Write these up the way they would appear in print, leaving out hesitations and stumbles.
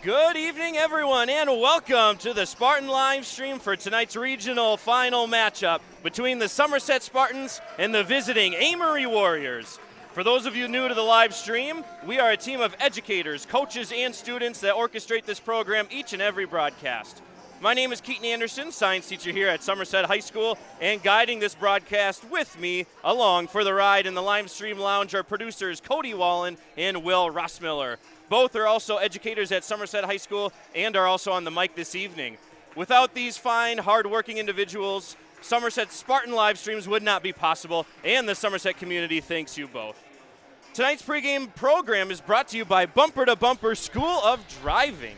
Good evening, everyone, and welcome to the Spartan live stream for tonight's regional final matchup between the Somerset Spartans and the visiting Amery Warriors. For those of you new to the live stream, we are a team of educators, coaches, and students that orchestrate this program each and every broadcast. My name is Keaton Anderson, science teacher here at Somerset High School, and guiding this broadcast with me along for the ride in the live stream lounge are producers Cody Wallen and Will Rossmiller. Both are also educators at Somerset High School and are also on the mic this evening. Without these fine, hard-working individuals, Somerset Spartan live streams would not be possible, and the Somerset community thanks you both. Tonight's pregame program is brought to you by Bumper to Bumper School of Driving.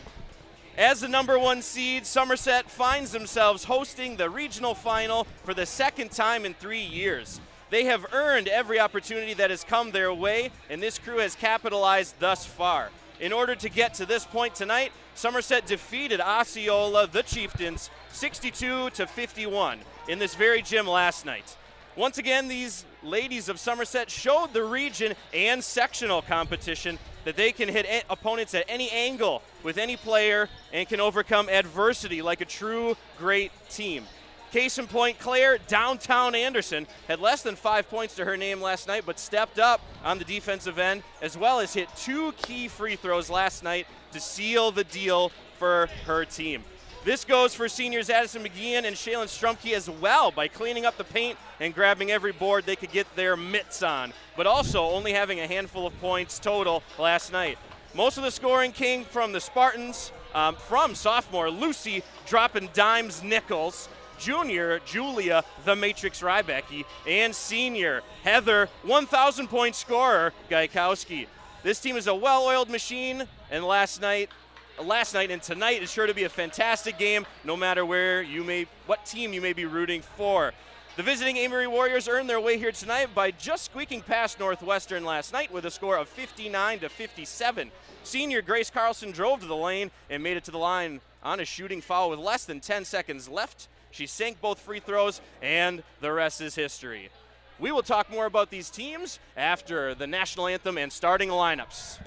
As the #1 seed, Somerset finds themselves hosting the regional final for the second time in 3 years. They have earned every opportunity that has come their way, and this crew has capitalized thus far. In order to get to this point tonight, Somerset defeated Osceola, the Chieftains, 62-51 in this very gym last night. Once again, these ladies of Somerset showed the region and sectional competition that they can hit opponents at any angle with any player and can overcome adversity like a true great team. Case in point, Claire Downtown Anderson had less than 5 points to her name last night, but stepped up on the defensive end, as well as hit 2 key free throws last night to seal the deal for her team. This goes for seniors Addison McGeehan and Shaylin Strumke as well by cleaning up the paint and grabbing every board they could get their mitts on, but also only having a handful of points total last night. Most of the scoring came from the Spartans, from sophomore Lucy dropping dimes, nickels, junior Julia the Matrix Rybecki, and senior Heather 1,000-point scorer Gaikowski. This team is a well-oiled machine, and last night and tonight is sure to be a fantastic game no matter what team you may be rooting for. The visiting Amery Warriors earned their way here tonight by just squeaking past Northwestern last night with a score of 59-57. Senior Grace Carlson drove to the lane and made it to the line on a shooting foul with less than 10 seconds left. She sank both free throws, and the rest is history. We will talk more about these teams after the national anthem and starting lineups.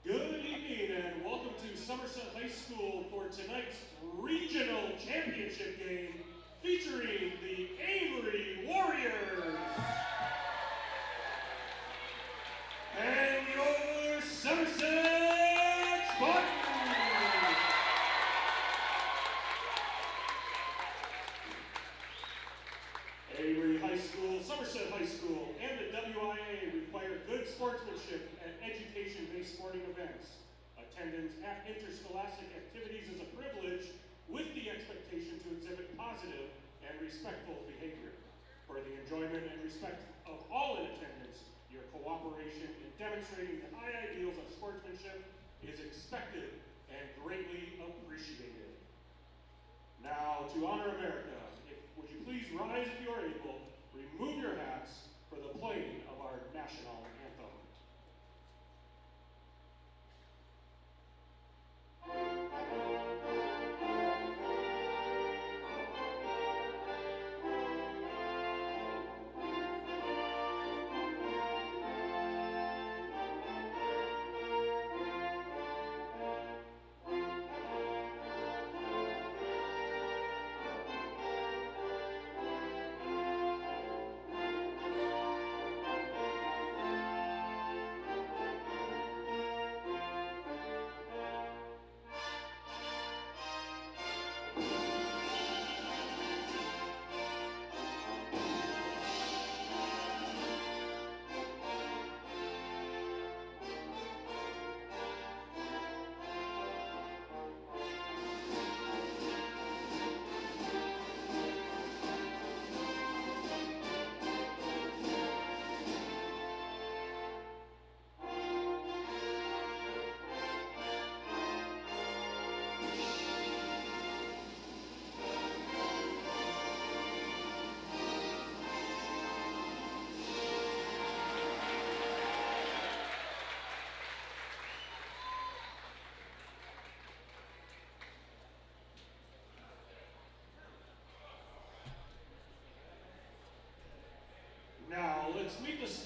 Good evening and welcome to Somerset High School for tonight's regional championship game featuring the Amery Warriors and your Somerset Spartans. Amery High School, Somerset High School, and the WIA require good sportsmanship at education-based sporting events. Attendance at interscholastic activities is a privilege with the expectation to exhibit positive and respectful behavior. For the enjoyment and respect of all in attendance, your cooperation in demonstrating the high ideals of sportsmanship is expected and greatly appreciated. Now, to honor America, would you please rise if you are able, remove your hats for the playing of our national anthem.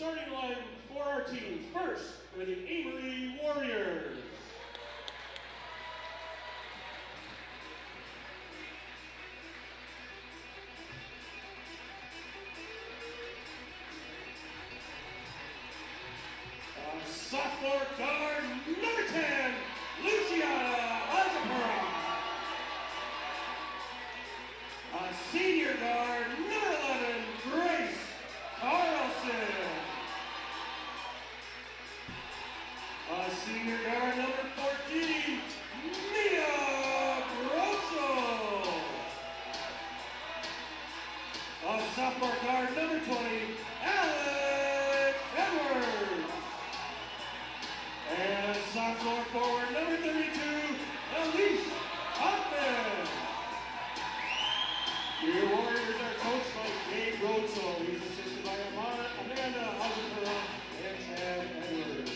starting line for our teams. First, for the Amery Warriors. Sophomore guard number 10, Lucia Azevedo. Senior guard number 11, Grace Carlson. Senior guard number 14, Mia Grosso. Sophomore guard number 20, Alex Edwards. And sophomore forward number 32, Elise Hoffman. Your Warriors are coached by Gabe Grosso. He's assisted by Amanda Azevedo and Chad Edwards.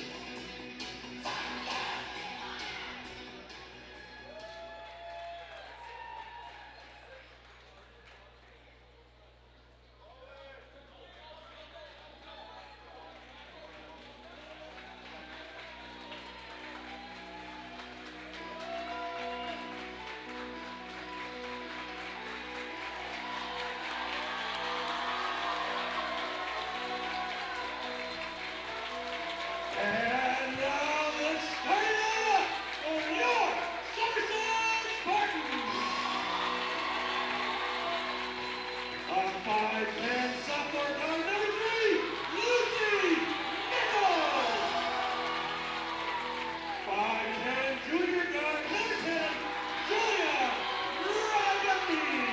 And now let's start it up for your Somerset Spartans. 5'10" sophomore guard number 3, Lucy Nichols. 5'10" junior guard number 10, Julia Ragami.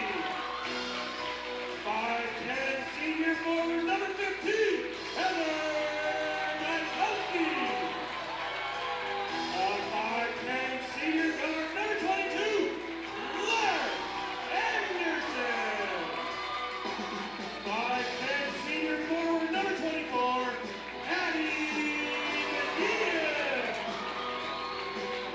5'10" senior forward number 15, Heather. 5'10" senior guard number 22, Blair Anderson. 5'10" senior forward number 24, Addie McGeehan.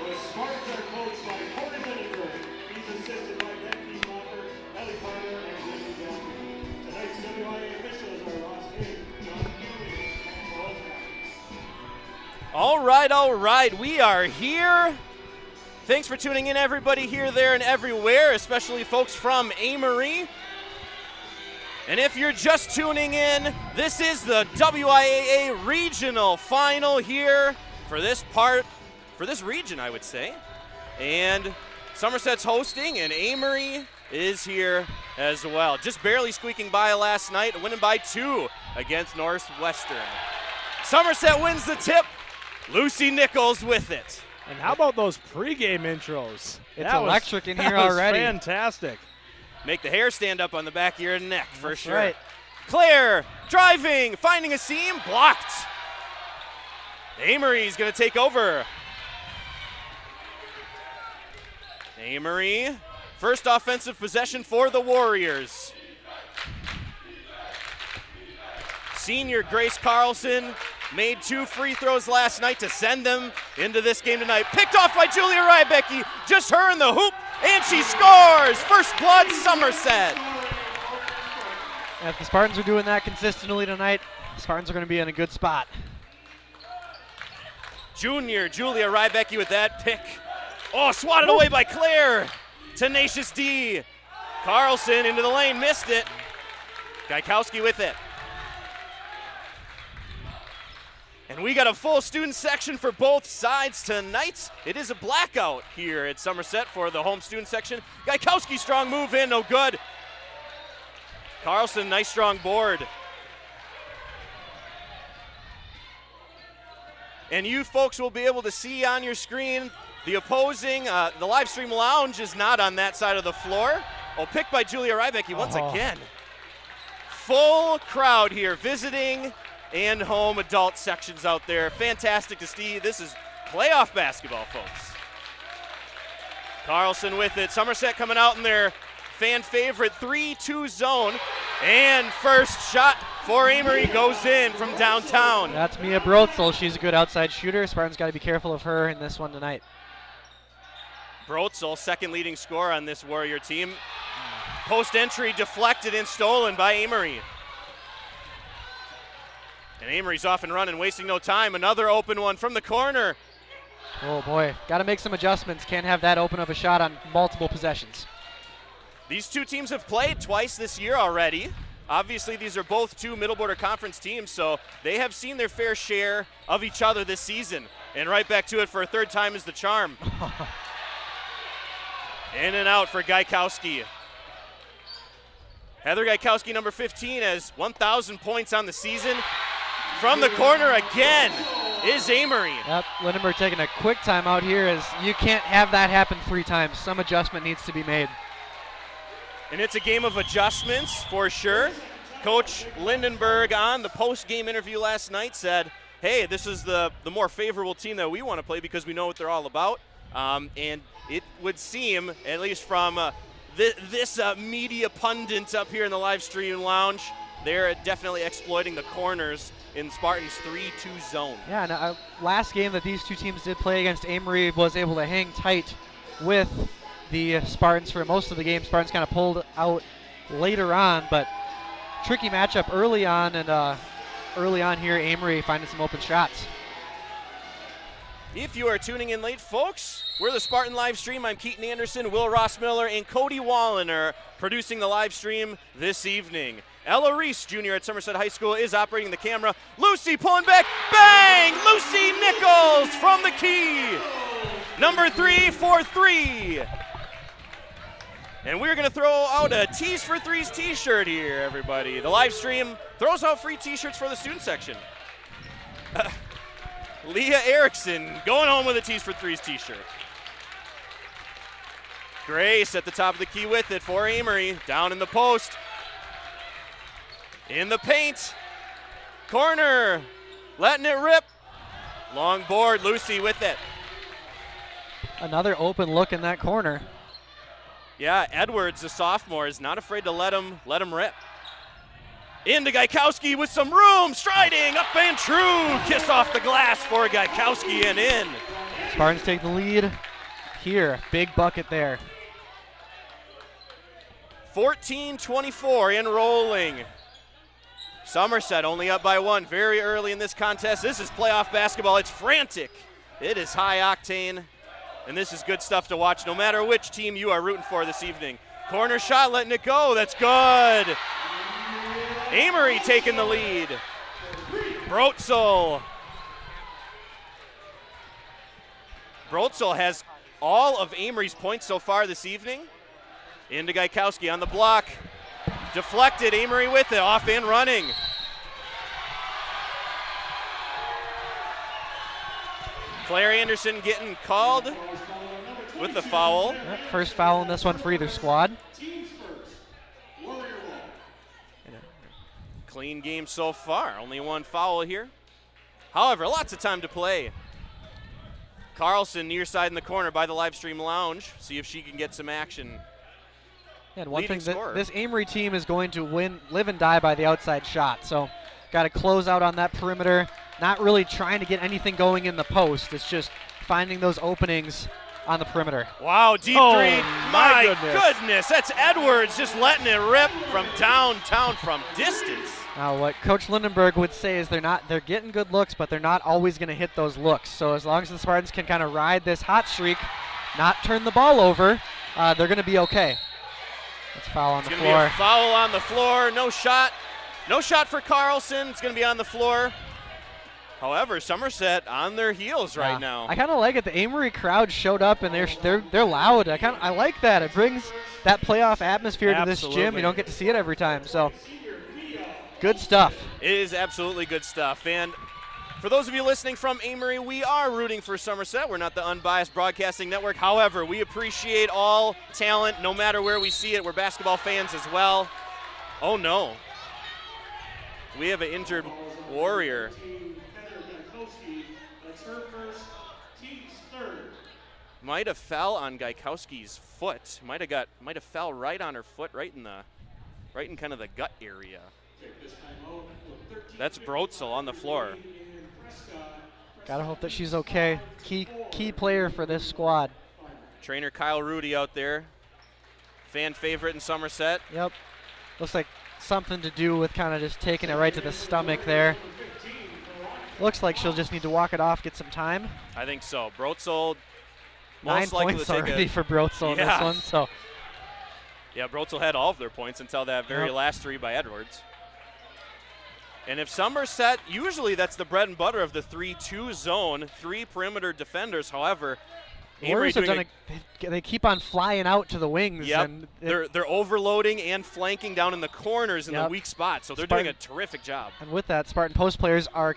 The Spartans are coached by Corey Lindenberg. He's assisted by Becky Moffer, Ellie Carter, and Whitney Johnson. Tonight's WIA officials are Ross King, John Hewley, and Charles Hackett. All right, we are here. Thanks for tuning in, everybody here, there, and everywhere, especially folks from Amery. And if you're just tuning in, this is the WIAA Regional Final here for this region, I would say. And Somerset's hosting, and Amery is here as well. Just barely squeaking by last night, winning by 2 against Northwestern. Somerset wins the tip. Lucy Nichols with it. And how about those pregame intros? It's electric in here already. Fantastic. Make the hair stand up on the back of your neck for That's sure. Right. Claire driving, finding a seam, blocked. Amery's going to take over. Amery, first offensive possession for the Warriors. Senior Grace Carlson made 2 free throws last night to send them into this game tonight. Picked off by Julia Rybecki, just her in the hoop, and she scores! First blood, Somerset. And if the Spartans are doing that consistently tonight, the Spartans are going to be in a good spot. Junior Julia Rybecki with that pick. Oh, swatted away by Claire. Tenacious D. Carlson into the lane, missed it. Gaikowski with it. And we got a full student section for both sides tonight. It is a blackout here at Somerset for the home student section. Gaikowski, strong move in, no good. Carlson, nice strong board. And you folks will be able to see on your screen the opposing, the live stream lounge is not on that side of the floor. Oh, picked by Julia Rybecki once again. Full crowd here visiting and home adult sections out there. Fantastic to see. This is playoff basketball, folks. Carlson with it. Somerset coming out in their fan favorite 3-2 zone. And first shot for Amery goes in from downtown. That's Mia Brotzel. She's a good outside shooter. Spartans got to be careful of her in this one tonight. Brotzel, second leading scorer on this Warrior team. Post entry deflected and stolen by Amery. And Amery's off and running, wasting no time. Another open one from the corner. Oh boy, got to make some adjustments. Can't have that open of a shot on multiple possessions. These two teams have played twice this year already. Obviously, these are both two Middle Border Conference teams, so they have seen their fair share of each other this season. And right back to it for a third time is the charm. In and out for Gaikowski. Heather Gaikowski, number 15, has 1,000 points on the season. From the corner again is Amery. Yep, Lindenberg taking a quick timeout here as you can't have that happen 3 times. Some adjustment needs to be made. And it's a game of adjustments for sure. Coach Lindenberg on the post-game interview last night said, hey, this is the more favorable team that we want to play because we know what they're all about. And it would seem, at least from this media pundit up here in the live stream lounge, they're definitely exploiting the corners in Spartan's 3-2 zone. Yeah, and last game that these two teams did play against, Amery was able to hang tight with the Spartans for most of the game. Spartans kind of pulled out later on, but tricky matchup early on, and early on here, Amery finding some open shots. If you are tuning in late, folks, we're the Spartan live stream. I'm Keaton Anderson, Will Rossmiller, and Cody Walliner producing the live stream this evening. Ella Reese, junior at Somerset High School, is operating the camera. Lucy pulling back, bang! Lucy Nichols from the key. Number 3 for 3. And we're going to throw out a Tees for Threes t-shirt here, everybody. The live stream throws out free t-shirts for the student section. Leah Erickson going home with a Tees for Threes t-shirt. Grace at the top of the key with it for Amery. Down in the post. In the paint. Corner. Letting it rip. Long board. Lucy with it. Another open look in that corner. Yeah, Edwards, the sophomore, is not afraid to let him rip. Into Gaikowski with some room, striding up and true. Kiss off the glass for Gaikowski and in. Spartans take the lead here. Big bucket there. 14-24 and rolling. Somerset only up by 1 very early in this contest. This is playoff basketball. It's frantic. It is high octane. And this is good stuff to watch no matter which team you are rooting for this evening. Corner shot, letting it go. That's good. Amery taking the lead. Brotzel. Brotzel has all of Amery's points so far this evening. Into Gaikowski on the block. Deflected, Amery with it, off and running. Claire Anderson getting called with the foul. Yep, first foul in this one for either squad. Clean game so far, only 1 foul here. However, lots of time to play. Carlson near side in the corner by the live stream lounge. See if she can get some action. And one thing that this Amery team is going to live and die by the outside shot. So got to close out on that perimeter. Not really trying to get anything going in the post. It's just finding those openings on the perimeter. Wow, deep three. My goodness. That's Edwards just letting it rip from downtown from distance. Now what Coach Lindenberg would say is they're getting good looks, but they're not always going to hit those looks. So as long as the Spartans can kind of ride this hot streak, not turn the ball over, they're going to be okay. It's foul on the floor. It's going to be a foul on the floor. No shot. No shot for Carlson. It's going to be on the floor. However, Somerset on their heels right now. I kind of like it. The Amery crowd showed up and they're loud. I like that. It brings that playoff atmosphere to this gym. You don't get to see it every time. So good stuff. It is absolutely good stuff. And for those of you listening from Amery, we are rooting for Somerset. We're not the Unbiased Broadcasting Network. However, we appreciate all talent no matter where we see it. We're basketball fans as well. Oh no. We have an injured Warrior. Might have fell on Gaikowski's foot. Might have fell right on her foot, right in kind of the gut area. That's Brotzel on the floor. Gotta hope that she's okay. Key player for this squad. Trainer Kyle Rudy out there. Fan favorite in Somerset. Yep. Looks like something to do with kind of just taking it right to the stomach there. Looks like she'll just need to walk it off, get some time. I think so. Brotzel 9 most likely points to take already for Brotzel in Yeah. this one. So Yeah, Brotzel had all of their points until that very last 3 by Edwards. And if Somerset, usually that's the bread and butter of the 3-2 zone, 3 perimeter defenders. However, Warriors have done they keep on flying out to the wings. Yep. And They're overloading and flanking down in the corners in the weak spots, so they're doing a terrific job. And with that, Spartan post players are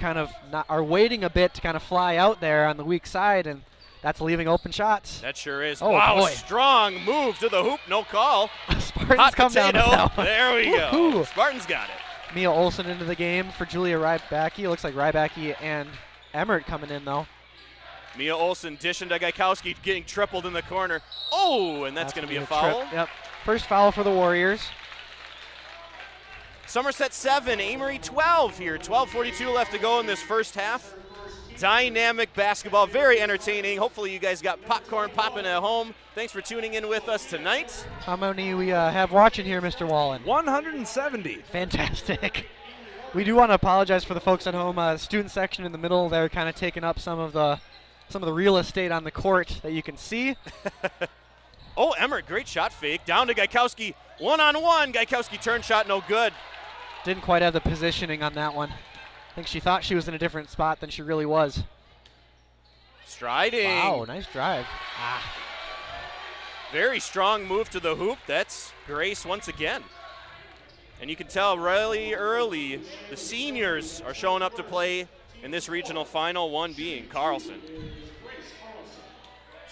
are waiting a bit to kind of fly out there on the weak side, and that's leaving open shots. That sure is. Oh, wow, boy. Strong move to the hoop, no call. Spartans Hot come down potato. with that one. There we go. Woo-hoo. Spartans got it. Mia Olsen into the game for Julia Rybacki. Looks like Rybacki and Emmert coming in, though. Mia Olsen dishing to Gaikowski, getting tripled in the corner. Oh, and that's going to be a foul. Yep. First foul for the Warriors. Somerset 7, Amery 12 here. 12:42 left to go in this first half. Dynamic basketball, very entertaining. Hopefully you guys got popcorn popping at home. Thanks for tuning in with us tonight. How many we have watching here, Mr. Wallen? 170. Fantastic. We do want to apologize for the folks at home. Student section in the middle, they're kind of taking up some of the real estate on the court that you can see. Oh, Emmert, great shot fake. Down to Gaikowski, one-on-one. Gaikowski turn shot, no good. Didn't quite have the positioning on that one. I think she thought she was in a different spot than she really was. Striding. Wow, nice drive. Very strong move to the hoop. That's Grace once again. And you can tell really early the seniors are showing up to play in this regional final, one being Carlson.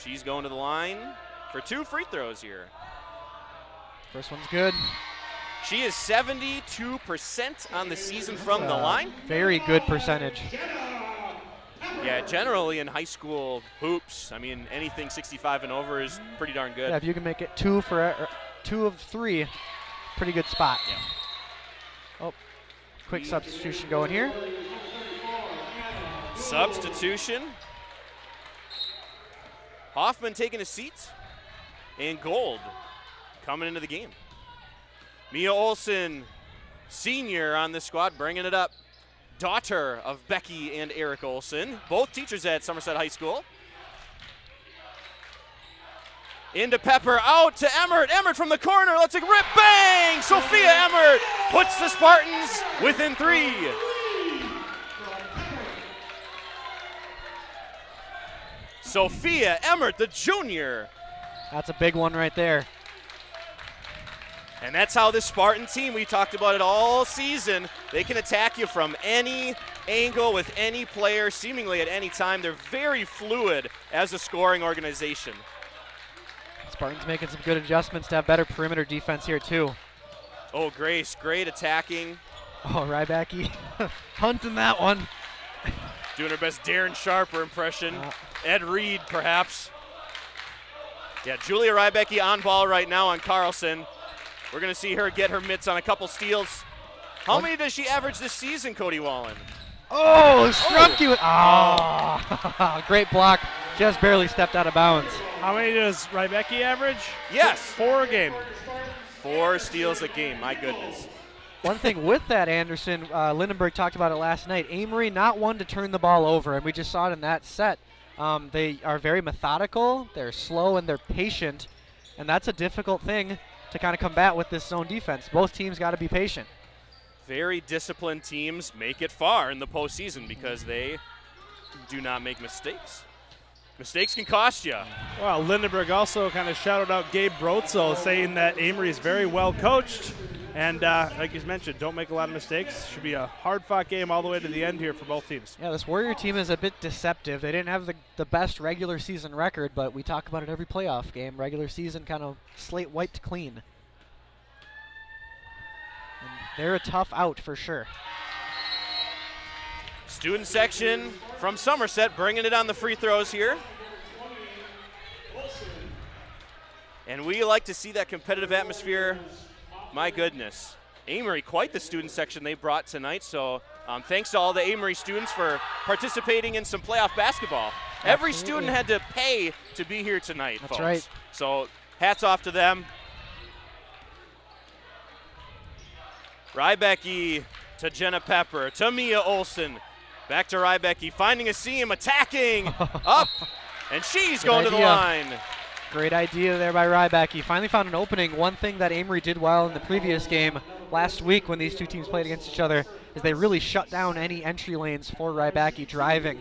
She's going to the line for 2 free throws here. First one's good. She is 72% on the season from the line. Very good percentage. Yeah, generally in high school hoops, I mean, anything 65 and over is pretty darn good. Yeah, if you can make it 2 of 3, pretty good spot. Yeah. Oh, quick substitution going here. Substitution. Hoffman taking a seat, and Gold coming into the game. Mia Olsen, senior on this squad, bringing it up. Daughter of Becky and Eric Olsen, both teachers at Somerset High School. Into Pepper, out to Emmert. Emmert from the corner, let's rip, bang! Sophia Emmert puts the Spartans within 3. Sophia Emmert, the junior. That's a big one right there. And that's how this Spartan team, we talked about it all season, they can attack you from any angle with any player, seemingly at any time. They're very fluid as a scoring organization. Spartans making some good adjustments to have better perimeter defense here too. Oh, Grace, great attacking. Oh, Rybacki hunting that one. Doing her best Darren Sharper impression. Ed Reed, perhaps. Yeah, Julia Rybacki on ball right now on Carlson. We're going to see her get her mitts on a couple steals. How many does she average this season, Cody Wallen? Oh, struck you. Oh, great block. Just barely stepped out of bounds. How many does Rybacki average? Yes. 4 a game. 4 steals a game, my goodness. One thing with that, Anderson, Lindenberg talked about it last night. Amery not one to turn the ball over, and we just saw it in that set. They are very methodical, they're slow, and they're patient, and that's a difficult thing to kind of combat with this zone defense. Both teams got to be patient. Very disciplined teams make it far in the postseason because they do not make mistakes. Mistakes can cost you. Well, Lindenberg also kind of shouted out Gabe Brotzel, saying that Amery is very well coached. And like you mentioned, don't make a lot of mistakes. Should be a hard-fought game all the way to the end here for both teams. Yeah, this Warrior team is a bit deceptive. They didn't have the best regular season record, but we talk about it every playoff game. Regular season kind of slate wiped clean. And they're a tough out for sure. Student section from Somerset bringing it on the free throws here. And we like to see that competitive atmosphere. My goodness. Amery, quite the student section they brought tonight. So thanks to all the Amery students for participating in some playoff basketball. Absolutely. Every student had to pay to be here tonight, That's folks. right. So hats off to them. Rybacki to Jenna Pepper, to Mia Olsen. Back to Rybecki, finding a seam, attacking, up, and she's Good going to the idea. line. Great idea there by Rybecki. Finally found an opening. One thing that Amery did well in the previous game last week when these two teams played against each other is they really shut down any entry lanes for Rybecki driving.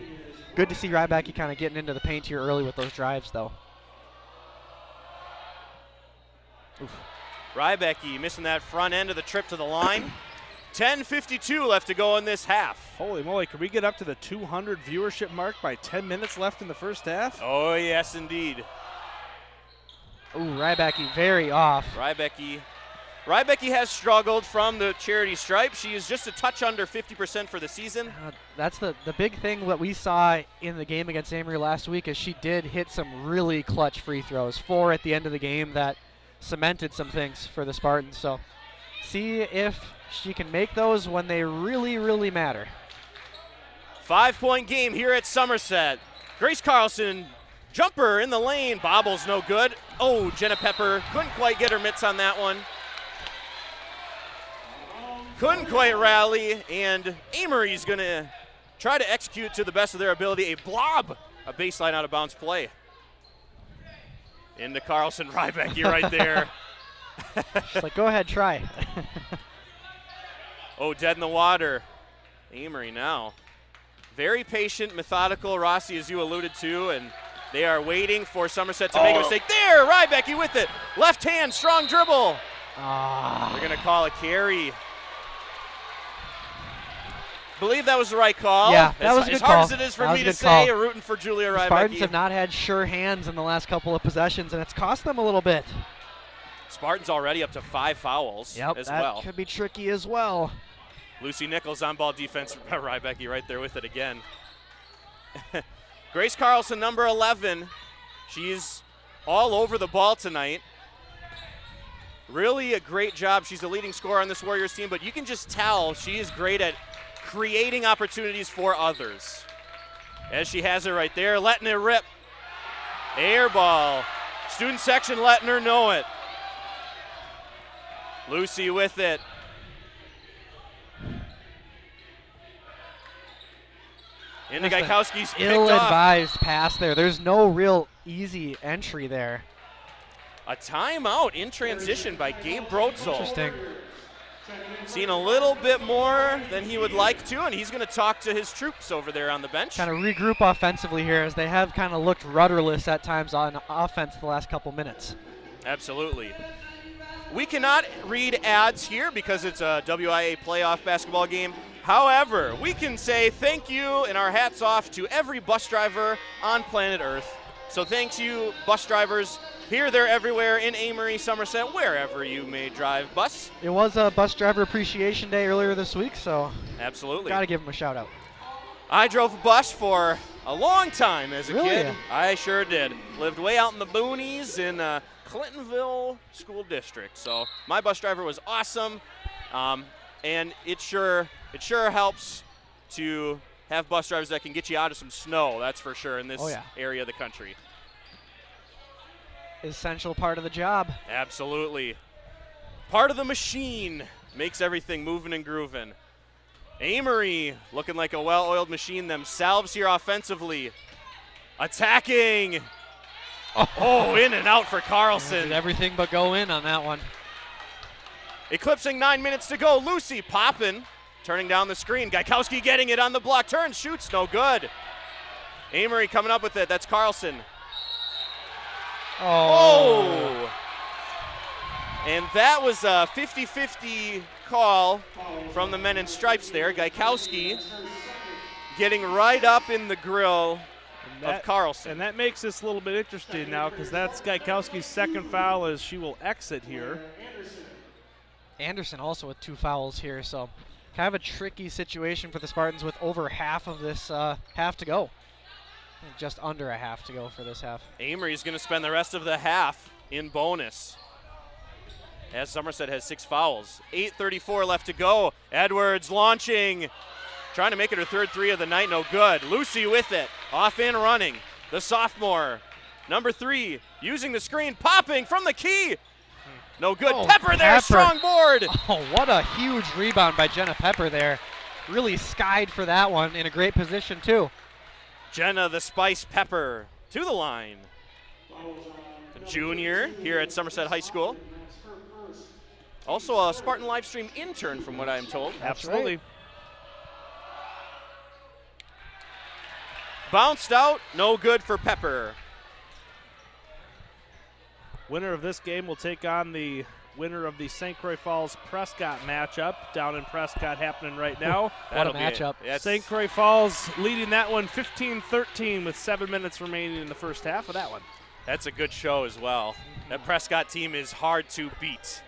Good to see Rybecki kind of getting into the paint here early with those drives, though. Rybecki missing that front end of the trip to the line. 10:52 left to go in this half. Holy moly, can we get up to the 200 viewership mark by 10 minutes left in the first half? Oh, yes, indeed. Ooh, Rybecki very off. Rybecki has struggled from the charity stripe. She is just a touch under 50% for the season. That's the big thing that we saw in the game against Amery last week is she did hit some really clutch free throws. 4 at the end of the game that cemented some things for the Spartans. So see if she can make those when they really, really matter. 5-point game here at Somerset. Grace Carlson, jumper in the lane, bobbles no good. Oh, Jenna Pepper couldn't quite get her mitts on that one. Couldn't quite rally, and Amery's going to try to execute to the best of their ability a blob, a baseline out of bounds play. Into Carlson, Rybecki right there. She's like, go ahead, try. Oh, dead in the water. Amery now. Very patient, methodical, Rossi, as you alluded to, and they are waiting for Somerset to make a mistake. There, Rybecki with it. Left hand, strong dribble. They're going to call a carry. Believe that was the right call. Yeah, that was a good As hard call. as it is for That was me a to good say, call. rooting for Julia The Spartans have Rybecki. not had sure hands in the last couple of possessions, and it's cost them a little bit. Spartans already up to 5 fouls as well. That could be tricky as well. Lucy Nichols on ball defense. Rybecki right there with it again. Grace Carlson, number 11. She's all over the ball tonight. Really a great job. She's the leading scorer on this Warriors team, but you can just tell she is great at creating opportunities for others. As she has it right there, letting it rip. Air ball. Student section letting her know it. Lucy with it. Into Gaikowski's picked off. Ill-advised pass there. There's no real easy entry there. A timeout in transition by Gabe Brotzel. Interesting. Seen a little bit more than he would like to, and he's going to talk to his troops over there on the bench. Kind of regroup offensively here as they have kind of looked rudderless at times on offense the last couple minutes. Absolutely. We cannot read ads here because it's a WIA playoff basketball game. However, we can say thank you and our hats off to every bus driver on planet Earth. So thanks you, bus drivers, here, there, everywhere, in Amery, Somerset, wherever you may drive bus. It was a Bus Driver Appreciation Day earlier this week, so Absolutely. got to give them a shout out. I drove a bus for a long time as a Really? kid. I sure did. Lived way out in the boonies in Clintonville School District. So my bus driver was awesome, and it sure helps to have bus drivers that can get you out of some snow. That's for sure in this area of the country. Essential part of the job. Absolutely. Part of the machine makes everything moving and grooving. Amery looking like a well-oiled machine themselves here offensively. Attacking. Oh, in and out for Carlson. Did everything but go in on that one. Eclipsing 9 minutes to go. Lucy popping, turning down the screen. Gaikowski getting it on the block. Turns, shoots, no good. Amery coming up with it. That's Carlson. Oh. And that was a 50-50 call from the men in stripes there. Gaikowski getting right up in the grill of Carlson. And that makes this a little bit interesting now because that's Gaikowski's second foul as she will exit here. Anderson also with 2 fouls here, so kind of a tricky situation for the Spartans with over half of this half to go. Just under a half to go for this half. Amery's going to spend the rest of the half in bonus as Somerset has 6 fouls. 8:34 left to go. Edwards launching, trying to make it her third 3 of the night, no good. Lucy with it, off and running. The sophomore, number 3, using the screen, popping from the key. No good. Oh, Pepper there, strong board. Oh, what a huge rebound by Jenna Pepper there. really skied for that one in a great position too. Jenna the Spice Pepper to the line. A junior here at Somerset High School. Also a Spartan Livestream intern from what I'm told. Absolutely. Right. Bounced out, no good for Pepper. Winner of this game will take on the winner of the St. Croix Falls Prescott matchup down in Prescott happening right now. What a matchup. St. Croix Falls leading that one 15-13 with 7 minutes remaining in the first half of that one. That's a good show as well. That Prescott team is hard to beat.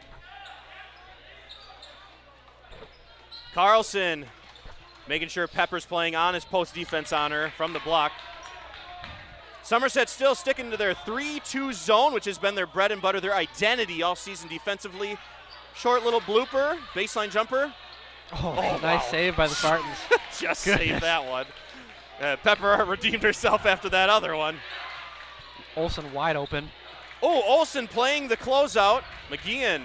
Carlson making sure Pepper's playing on his post defense on her from the block. Somerset still sticking to their 3-2 zone, which has been their bread and butter, their identity all season defensively. Short little blooper, baseline jumper. Oh, nice save by the Spartans. Just saved that one. Pepper redeemed herself after that other one. Olsen wide open. Oh, Olsen playing the closeout. McGeehan.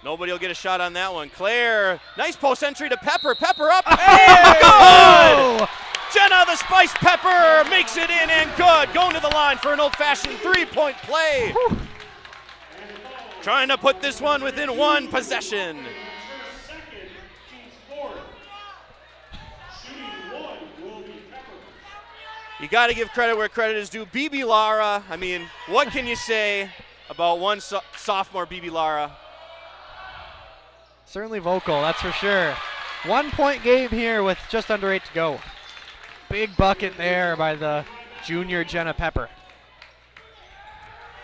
Nobody will get a shot on that one. Claire, nice post entry to Pepper. Pepper up and good! Jenna the Spice Pepper makes it in and good. Going to the line for an old-fashioned three-point play. Whew. Trying to put this one within one possession. You got to give credit where credit is due. BB Lara, I mean, what can you say about one sophomore BB Lara? Certainly vocal, that's for sure. 1 point game here with just under 8 to go. Big bucket there by the junior Jenna Pepper.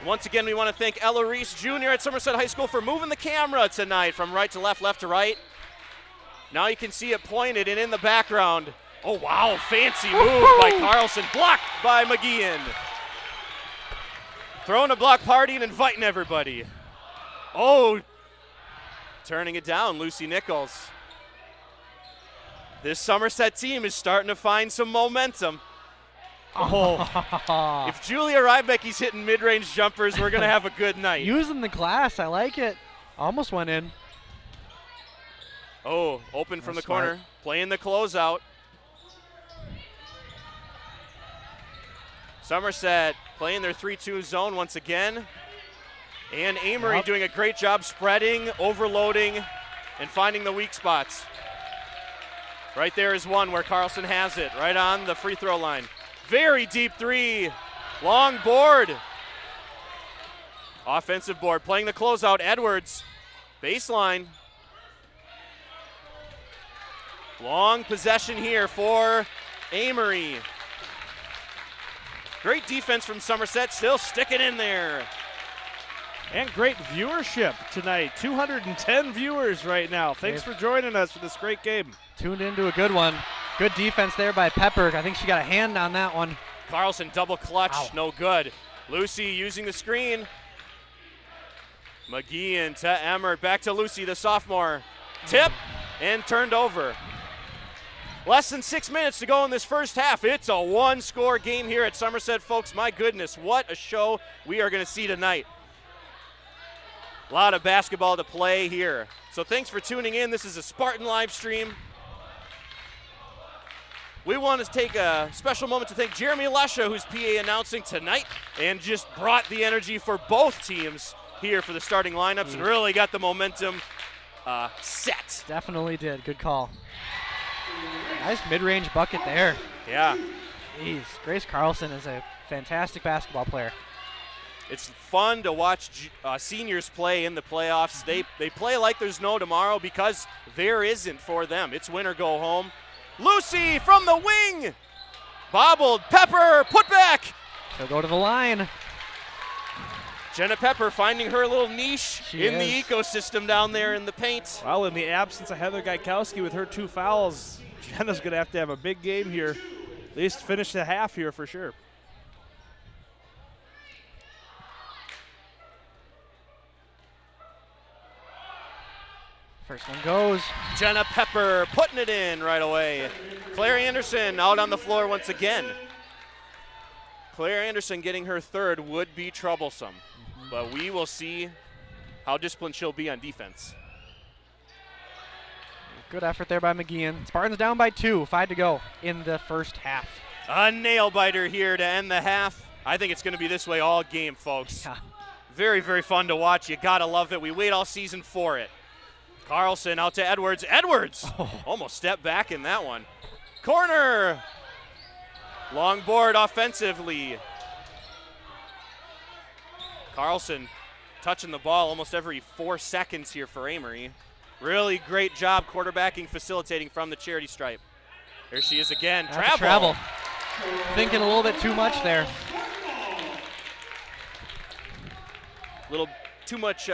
Once again, we want to thank Ella Reese Jr. at Somerset High School for moving the camera tonight from right to left, left to right. Now you can see it pointed and in the background. Oh, wow, fancy move by Carlson. Blocked by McGeehan. Throwing a block party and inviting everybody. Oh, turning it down, Lucy Nichols. This Somerset team is starting to find some momentum. Oh, if Julia Rybecky's hitting mid-range jumpers, we're going to have a good night. Using the glass, I like it. Almost went in. Oh, open from the smart corner, playing the closeout. Somerset playing their 3-2 zone once again. And Amery doing a great job spreading, overloading, and finding the weak spots. Right there is one where Carlson has it, right on the free throw line. Very deep three, long board. Offensive board, playing the closeout, Edwards. Baseline. Long possession here for Amery. Great defense from Somerset, still sticking in there. And great viewership tonight. 210 viewers right now. Thanks for joining us for this great game. Tuned into a good one. Good defense there by Pepper. I think she got a hand on that one. Carlson double clutch, Ow. no good. Lucy using the screen. McGeehan to Emmert, back to Lucy, the sophomore. Tip and turned over. Less than 6 minutes to go in this first half. It's a one-score game here at Somerset, folks. My goodness, what a show we are going to see tonight. A lot of basketball to play here. So thanks for tuning in. This is a Spartan live stream. We want to take a special moment to thank Jeremy Lesha, who's PA announcing tonight, and just brought the energy for both teams here for the starting lineups and really got the momentum set. Definitely did. Good call. Nice mid-range bucket there. Yeah. Jeez. Grace Carlson is a fantastic basketball player. It's fun to watch seniors play in the playoffs. They play like there's no tomorrow because there isn't for them. It's win or go home. Lucy from the wing. Bobbled. Pepper, put back. She'll go to the line. Jenna Pepper finding her little niche She in is. the ecosystem down there in the paint. Well, in the absence of Heather Gaikowski with her 2 fouls, Jenna's going to have a big game here. At least finish the half here for sure. First one goes. Jenna Pepper putting it in right away. Claire Anderson out on the floor once again. Claire Anderson getting her third would be troublesome, but we will see how disciplined she'll be on defense. Good effort there by McGeehan. Spartans down by 2, 5 to go in the first half. A nail-biter here to end the half. I think it's going to be this way all game, folks. Yeah. Very, very fun to watch. You got to love it. We wait all season for it. Carlson out to Edwards. Edwards almost stepped back in that one. Corner. Long board offensively. Carlson touching the ball almost every 4 seconds here for Amery. Really great job quarterbacking, facilitating from the charity stripe. There she is again. That's travel. Thinking a little bit too much there. Little too much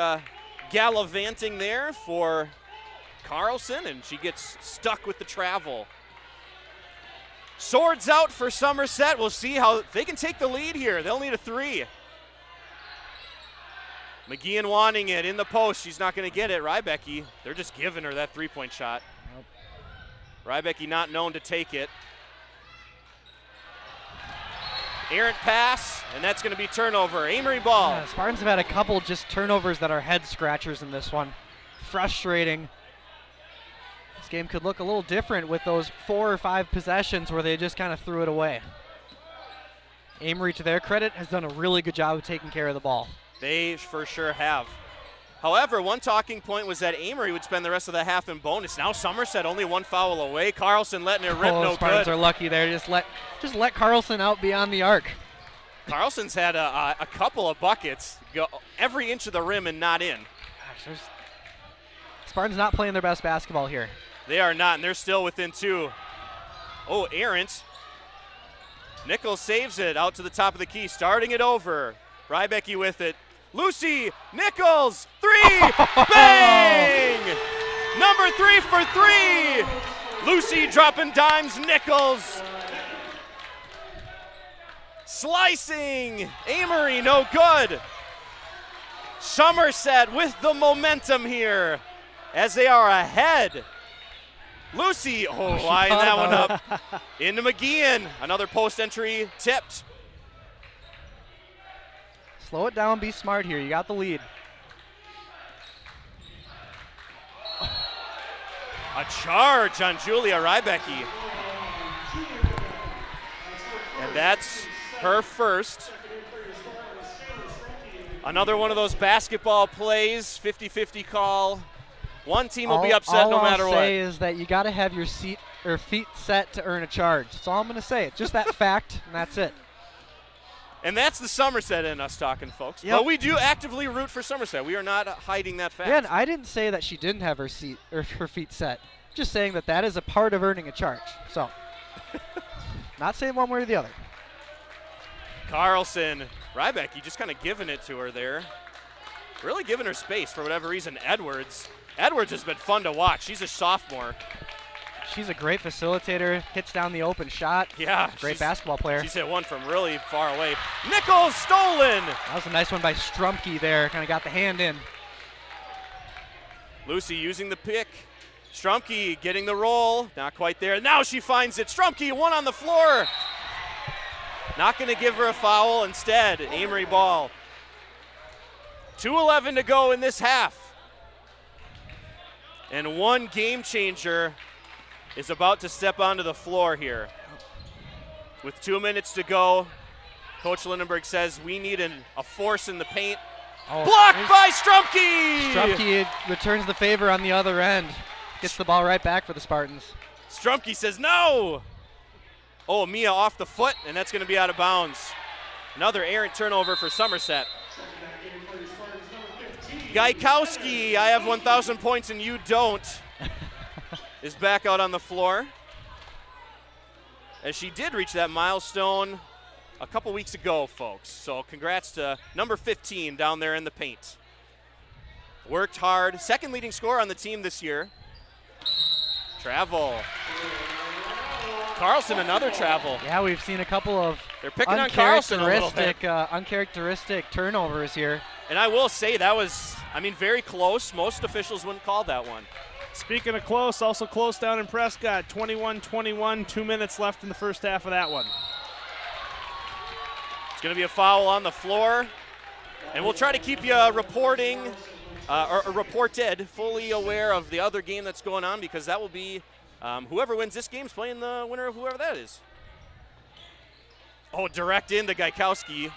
gallivanting there for Carlson, and she gets stuck with the travel. Swords out for Somerset. We'll see how they can take the lead here. They'll need a 3. McGeehan wanting it in the post. She's not going to get it. Rybecki, they're just giving her that 3-point shot. Nope. Rybecki not known to take it. Errant pass, and that's going to be turnover. Amery ball. Yeah, Spartans have had a couple just turnovers that are head scratchers in this one. Frustrating. This game could look a little different with those 4 or 5 possessions where they just kind of threw it away. Amery, to their credit, has done a really good job of taking care of the ball. They for sure have. However, one talking point was that Amery would spend the rest of the half in bonus. Now Somerset only 1 foul away. Carlson letting it rip, no Spartans good. are lucky there. Just let Carlson out beyond the arc. Carlson's had a couple of buckets go every inch of the rim and not in. Gosh, Spartans not playing their best basketball here. They are not, and they're still within 2. Oh, errant. Nichols saves it out to the top of the key, starting it over. Rybecki with it. Lucy Nichols, 3, bang! Number 3 for 3. Lucy dropping dimes, Nichols. Slicing, Amery, no good. Somerset with the momentum here as they are ahead. Lucy, lining that one up. Into McGeehan, another post entry tipped. Slow it down, be smart here. You got the lead. A charge on Julia Rybecki. And that's her first. Another one of those basketball plays, 50-50 call. One team will be upset no matter what. All I'll say is that you got to have your feet set to earn a charge. That's all I'm going to say. It's just that fact, and that's it. And that's the Somerset in us talking, folks. Yep. But we do actively root for Somerset. We are not hiding that fact. Yeah, and I didn't say that she didn't have her feet set. Just saying that is a part of earning a charge. So, not saying one way or the other. Carlson, Rybecki just kind of giving it to her there. Really giving her space for whatever reason. Edwards has been fun to watch. She's a sophomore. She's a great facilitator, hits down the open shot. Yeah. Great basketball player. She's hit one from really far away. Nichols stolen. That was a nice one by Strumke there. Kind of got the hand in. Lucy using the pick. Strumke getting the roll. Not quite there. Now she finds it. Strumke, one on the floor. Not going to give her a foul. Instead, Amery ball. 2:11 to go in this half. And one game changer is about to step onto the floor here. With 2 minutes to go, Coach Lindenberg says we need a force in the paint. Blocked by Strumke! Strumke returns the favor on the other end. Gets the ball right back for the Spartans. Strumke says no! Oh, Mia off the foot, and that's going to be out of bounds. Another errant turnover for Somerset. Gaikowski, I have 1,000 points and you don't, is back out on the floor. As she did reach that milestone a couple weeks ago, folks. So congrats to number 15 down there in the paint. Worked hard. Second leading scorer on the team this year. Travel. Carlson, another travel. Yeah, we've seen a couple of They're picking on Carlson a little bit. uncharacteristic turnovers here. And I will say that was, very close. Most officials wouldn't call that one. Speaking of close, also close down in Prescott, 21-21, 2 minutes left in the first half of that one. It's going to be a foul on the floor. And we'll try to keep you reporting or reported, fully aware of the other game that's going on, because that will be whoever wins this game is playing the winner of whoever that is. Oh, direct into Gaikowski.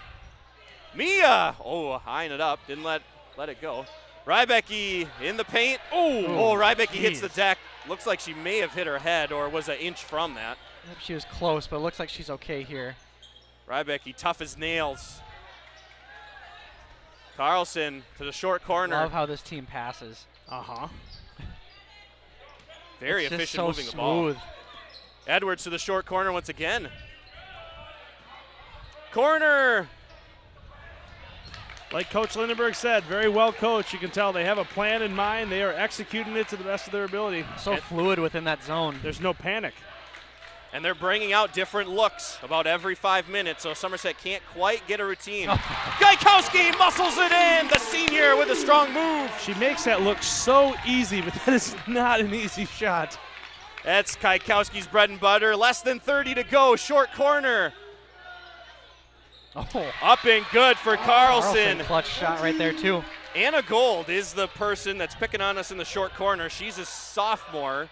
Mia! Oh, eyeing it up. Didn't let it go. Rybecki in the paint. Oh, Rybecki hits the deck. Looks like she may have hit her head or was an inch from that. Yep, she was close, but it looks like she's okay here. Rybecki, tough as nails. Carlson to the short corner. Love how this team passes. Uh-huh. Very it's efficient just so moving the ball. smooth. Edwards to the short corner once again. Corner. Like Coach Lindenberg said, very well coached. You can tell they have a plan in mind. They are executing it to the best of their ability. So fluid within that zone. There's no panic. And they're bringing out different looks about every 5 minutes, so Somerset can't quite get a routine. Gaikowski muscles it in, the senior with a strong move. She makes that look so easy, but that is not an easy shot. That's Gaikowski's bread and butter. Less than 30 to go, short corner. Oh. Up and good for Carlson. Clutch shot right there, too. Anna Gold is the person that's picking on us in the short corner. She's a sophomore.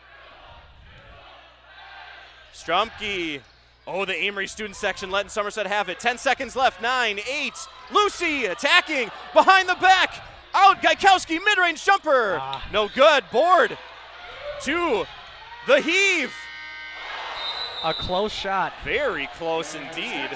Strumke. Oh, the Amery student section letting Somerset have it. 10 seconds left. 9, 8. Lucy attacking behind the back. Out. Gaikowski mid-range jumper. No good. Board. 2. The heave. A close shot. Very close indeed.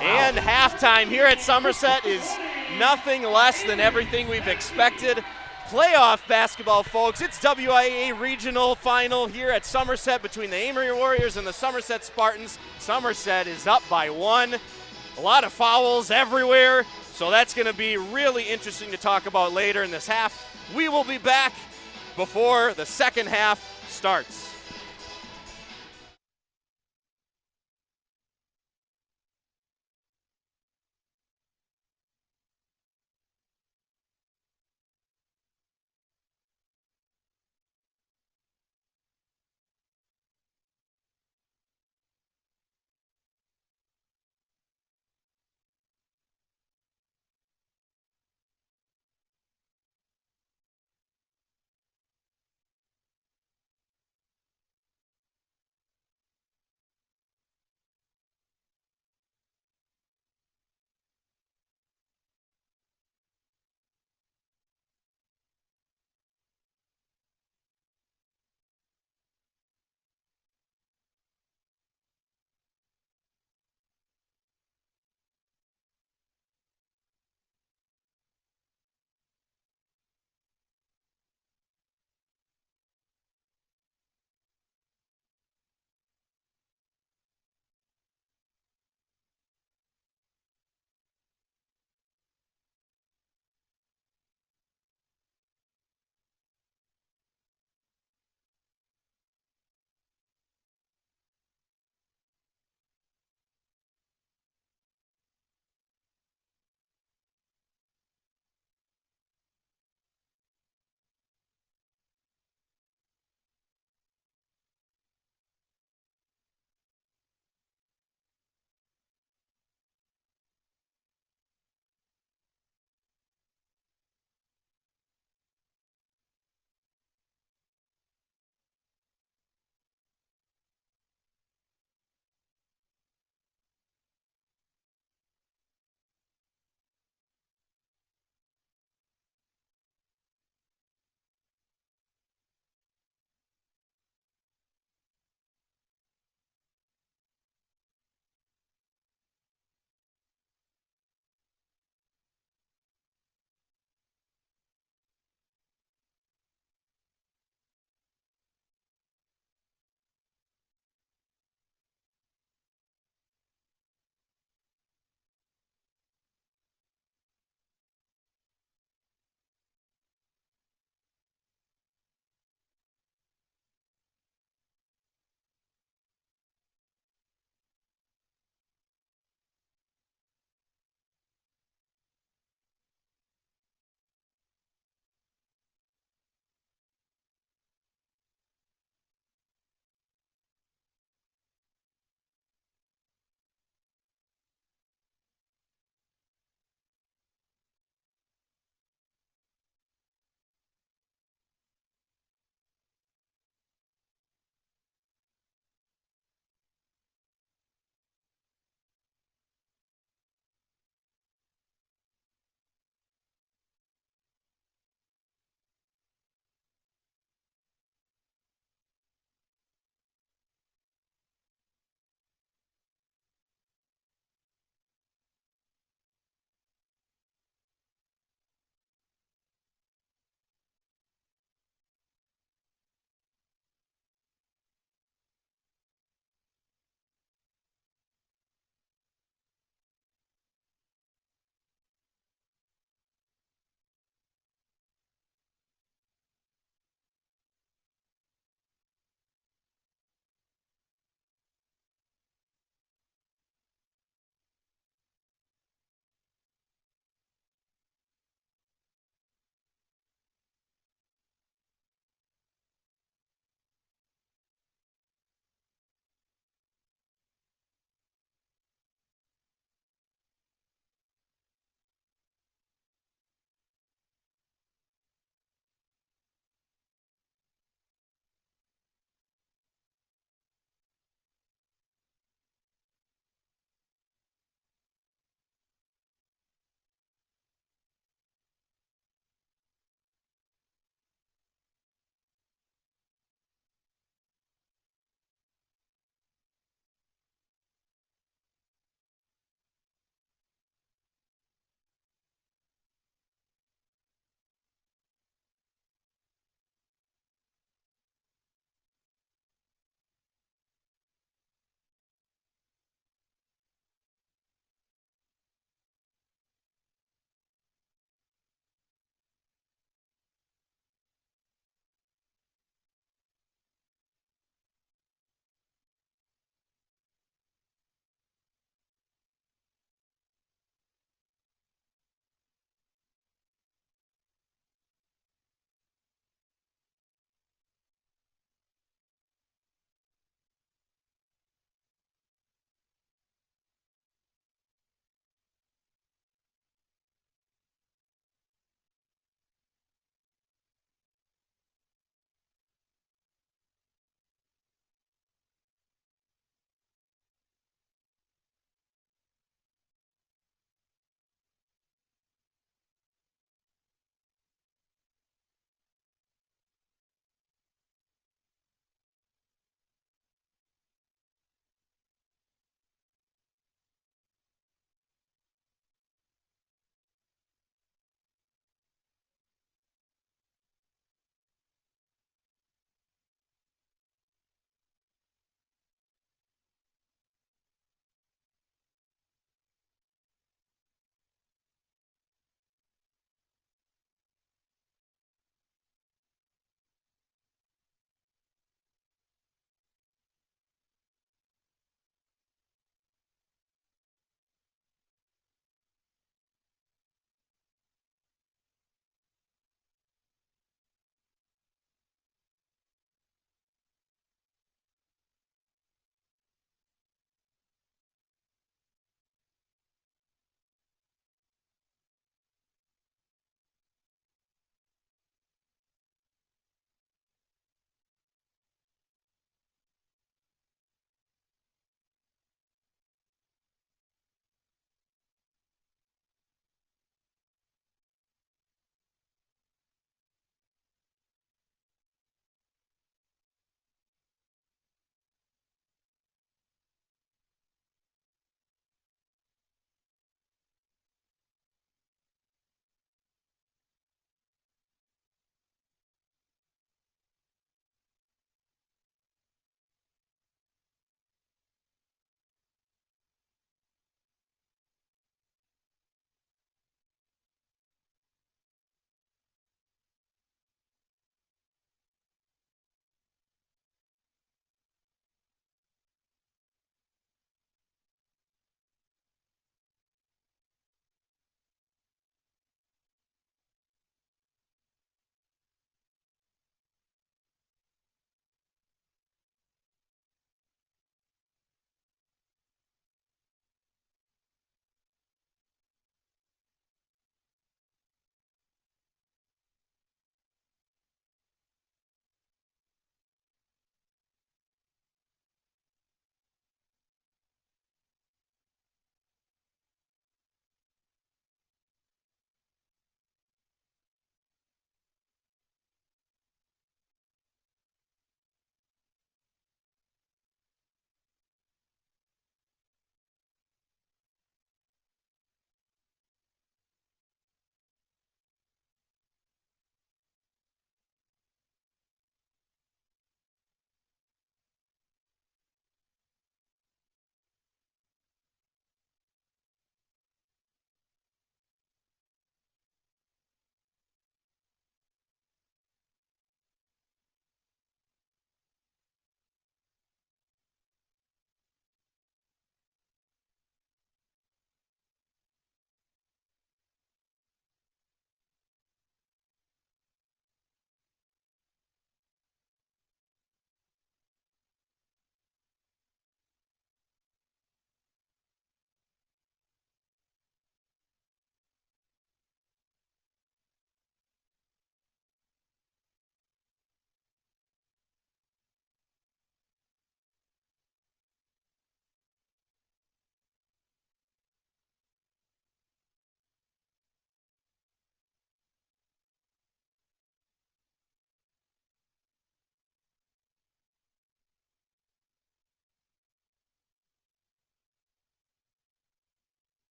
And halftime here at Somerset is nothing less than everything we've expected. Playoff basketball, folks. It's WIA regional final here at Somerset between the Amery Warriors and the Somerset Spartans. Somerset is up by 1. A lot of fouls everywhere, so that's going to be really interesting to talk about later in this half. We will be back before the second half starts.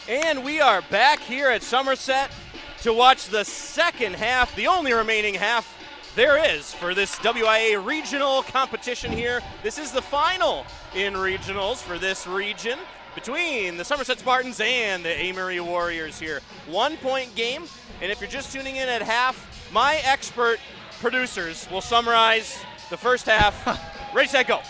And we are back here at Somerset to watch the second half, the only remaining half there is for this WIA regional competition here. This is the final in regionals for this region between the Somerset Spartans and the Amery Warriors here. 1 point game, and if you're just tuning in at half, my expert producers will summarize the first half. Ready, set, go.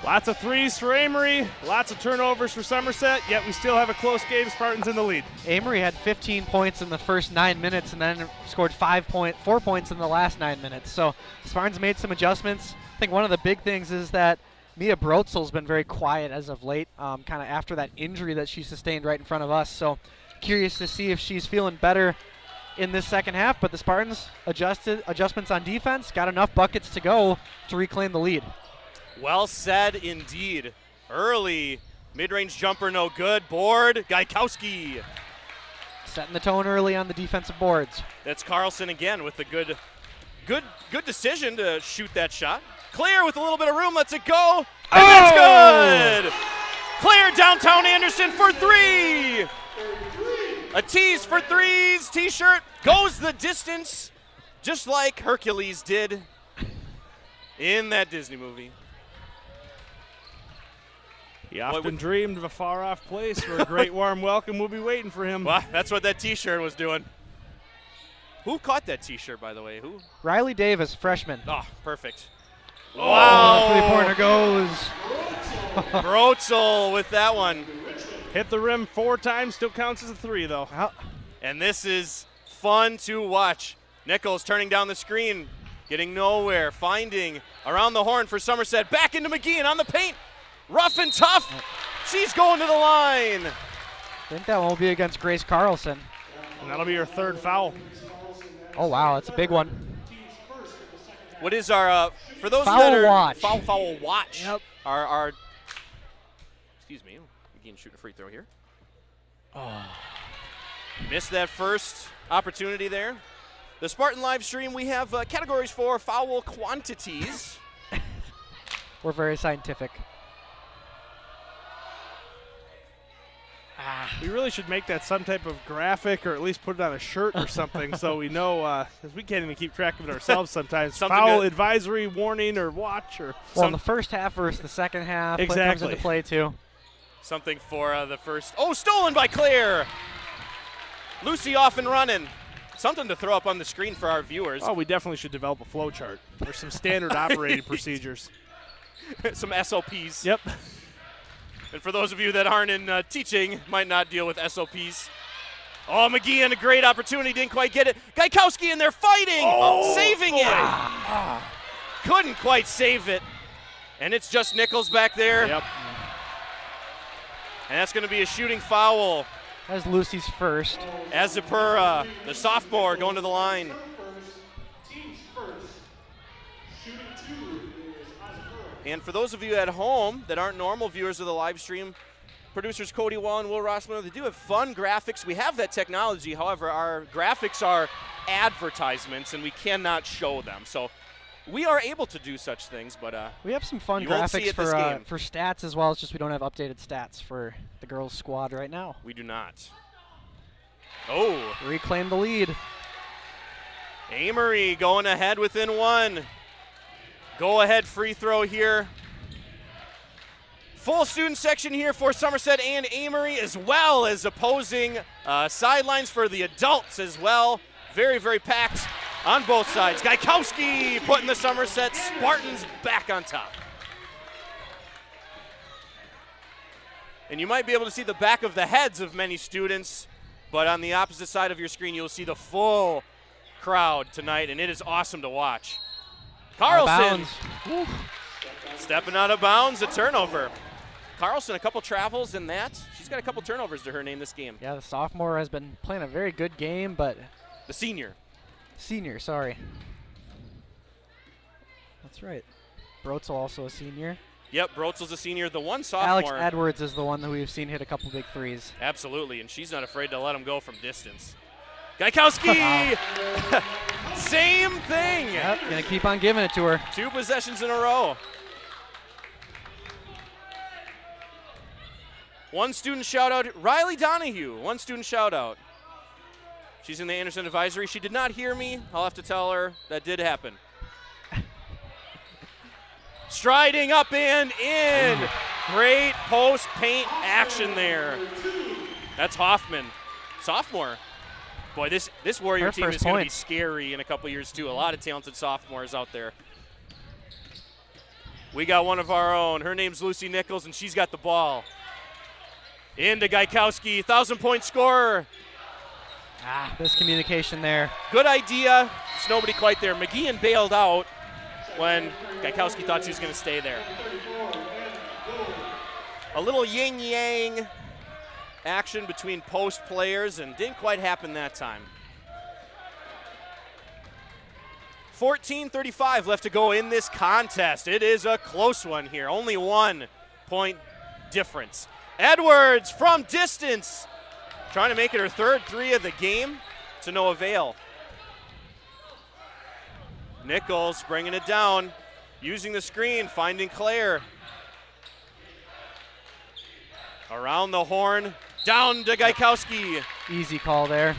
Lots of threes for Amery, lots of turnovers for Somerset, yet we still have a close game. Spartans in the lead. Amery had 15 points in the first 9 minutes and then scored 4 points in the last 9 minutes. So Spartans made some adjustments. I think one of the big things is that Mia Brotzel's been very quiet as of late, kind of after that injury that she sustained right in front of us. So curious to see if she's feeling better in this second half. But the Spartans adjustments on defense, got enough buckets to go to reclaim the lead. Well said indeed. Early mid-range jumper, no good. Board, Gaikowski. Setting the tone early on the defensive boards. That's Carlson again with a good decision to shoot that shot. Clear with a little bit of room, lets it go. And that's good! Clear downtown Anderson for three. A tease for threes. T-shirt goes the distance, just like Hercules did in that Disney movie. He often dreamed of a far-off place where a great warm welcome will be waiting for him. Well, that's what that T-shirt was doing. Who caught that T-shirt, by the way? Who? Riley Davis, freshman. Oh, perfect. Oh, Wow. three-pointer goes. Brotzel with that one. Hit the rim 4 times, still counts as a 3, though. And this is fun to watch. Nichols turning down the screen, getting nowhere, finding around the horn for Somerset. Back into McGee and on the paint. Rough and tough. She's going to the line. I think that one will be against Grace Carlson. And that'll be her 3rd foul. Oh, wow, that's a big one. What is our, for those Foul that are watch. foul watch, Yep. our excuse me, McGee shoot a free throw here. Oh. Missed that first opportunity there. The Spartan live stream, we have categories for foul quantities. We're very scientific. We really should make that some type of graphic or at least put it on a shirt or something so we know, because we can't even keep track of it ourselves sometimes. Foul advisory, warning, or watch. Or well, in the first half versus the second half comes into play too. Something for the first. Oh, stolen by Claire. Lucy off and running. Something to throw up on the screen for our viewers. Oh, we definitely should develop a flow chart. There's some standard operating procedures. Some SOPs. Yep. And for those of you that aren't in teaching, might not deal with SOPs. Oh, McGee and a great opportunity, didn't quite get it. Gaikowski and they're fighting, saving it. Couldn't quite save it. And it's just Nichols back there. Yep. And that's going to be a shooting foul. That's Lucy's first. Azapura, the sophomore, going to the line. And for those of you at home that aren't normal viewers of the live stream, producers Cody Wall and Will Rossman, they do have fun graphics. We have that technology. However, our graphics are advertisements, and we cannot show them. So we are able to do such things, but we have some fun graphics for stats as well. It's just we don't have updated stats for the girls' squad right now. We do not. Oh. Reclaim the lead. Amery going ahead within 1. Go-ahead free throw here. Full student section here for Somerset and Amery, as well as opposing sidelines for the adults as well. Very, very packed on both sides. Gaikowski putting the Somerset Spartans back on top. And you might be able to see the back of the heads of many students, but on the opposite side of your screen, you'll see the full crowd tonight, and it is awesome to watch. Carlson stepping out of bounds, a turnover. Carlson, a couple travels in that. She's got a couple turnovers to her name this game. Yeah, the sophomore has been playing a very good game, but the senior. Senior, sorry. That's right. Brotzel also a senior. Yep, Brotzel's a senior. The one sophomore. Alex Edwards is the one that we've seen hit a couple big threes. Absolutely, and she's not afraid to let him go from distance. Gaikowski! Same thing. Yep, gonna keep on giving it to her. 2 possessions in a row. One student shout out, Riley Donahue, one student shout out. She's in the Anderson advisory. She did not hear me. I'll have to tell her that did happen. Striding up and in. Great post paint action there. That's Hoffman, sophomore. Boy, this Warrior team is going to be scary in a couple years too. A lot of talented sophomores out there. We got one of our own. Her name's Lucy Nichols, and she's got the ball. Into Gaikowski, 1,000-point scorer. This communication there. Good idea. There's nobody quite there. McGeehan bailed out when Gaikowski thought she was going to stay there. A little yin-yang action between post players, and didn't quite happen that time. 14:35 left to go in this contest. It is a close one here. Only 1 point difference. Edwards from distance, trying to make it her third three of the game, to no avail. Nichols bringing it down, using the screen, finding Claire. Around the horn, down to Gaikowski. Easy call there.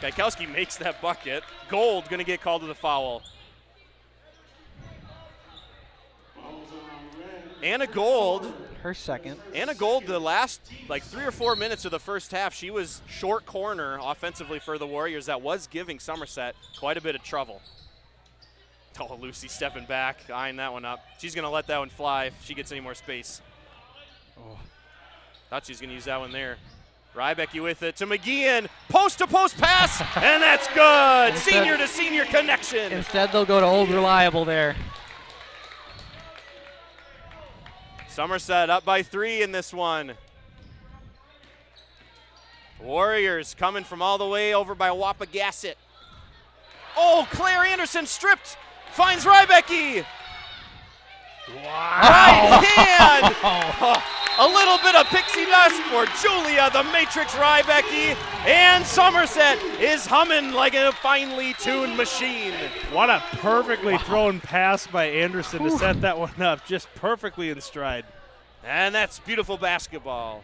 Gaikowski makes that bucket. Gold going to get called to the foul. Anna Gold. Her second. Anna Gold, the last 3 or 4 minutes of the first half, she was short corner offensively for the Warriors. That was giving Somerset quite a bit of trouble. Oh, Lucy stepping back, eyeing that one up. She's going to let that one fly if she gets any more space. Oh, thought she was going to use that one there. Rybecki with it to McGeehan. Post-to-post pass, and that's good. Senior-to-senior connection. Instead, they'll go to Old Reliable there. Somerset up by 3 in this one. Warriors coming from all the way over by Wapagasset. Oh, Claire Anderson stripped. Finds Rybecki. Wow. Right hand. Oh, a little bit of pixie dust for Julia, the Matrix Rybecki. And Somerset is humming like a finely tuned machine. What a perfectly thrown pass by Anderson to set that one up, just perfectly in stride. And that's beautiful basketball.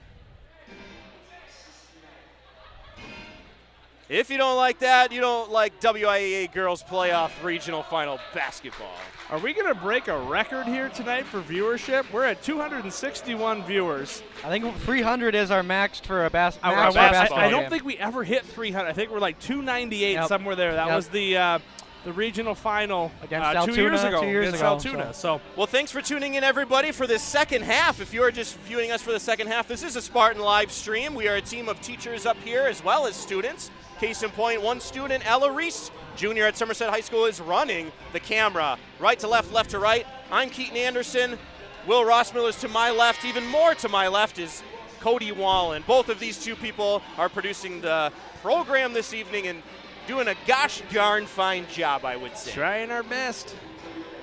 If you don't like that, you don't like WIAA Girls Playoff Regional Final Basketball. Are we going to break a record here tonight for viewership? We're at 261 viewers. I think 300 is our max for a basketball I game. don't think we ever hit 300. I think we're like 298 somewhere there. That was the regional final against Altoona 2 years ago. Against Altoona. So, well, thanks for tuning in, everybody, for this second half. If you are just viewing us for the second half, this is a Spartan live stream. We are a team of teachers up here as well as students. Case in point, one student, Ella Reese, junior at Somerset High School, is running the camera. Right to left, left to right. I'm Keaton Anderson. Will Rossmiller is to my left. Even more to my left is Cody Wallen. Both of these two people are producing the program this evening and doing a gosh darn fine job, I would say. Trying our best.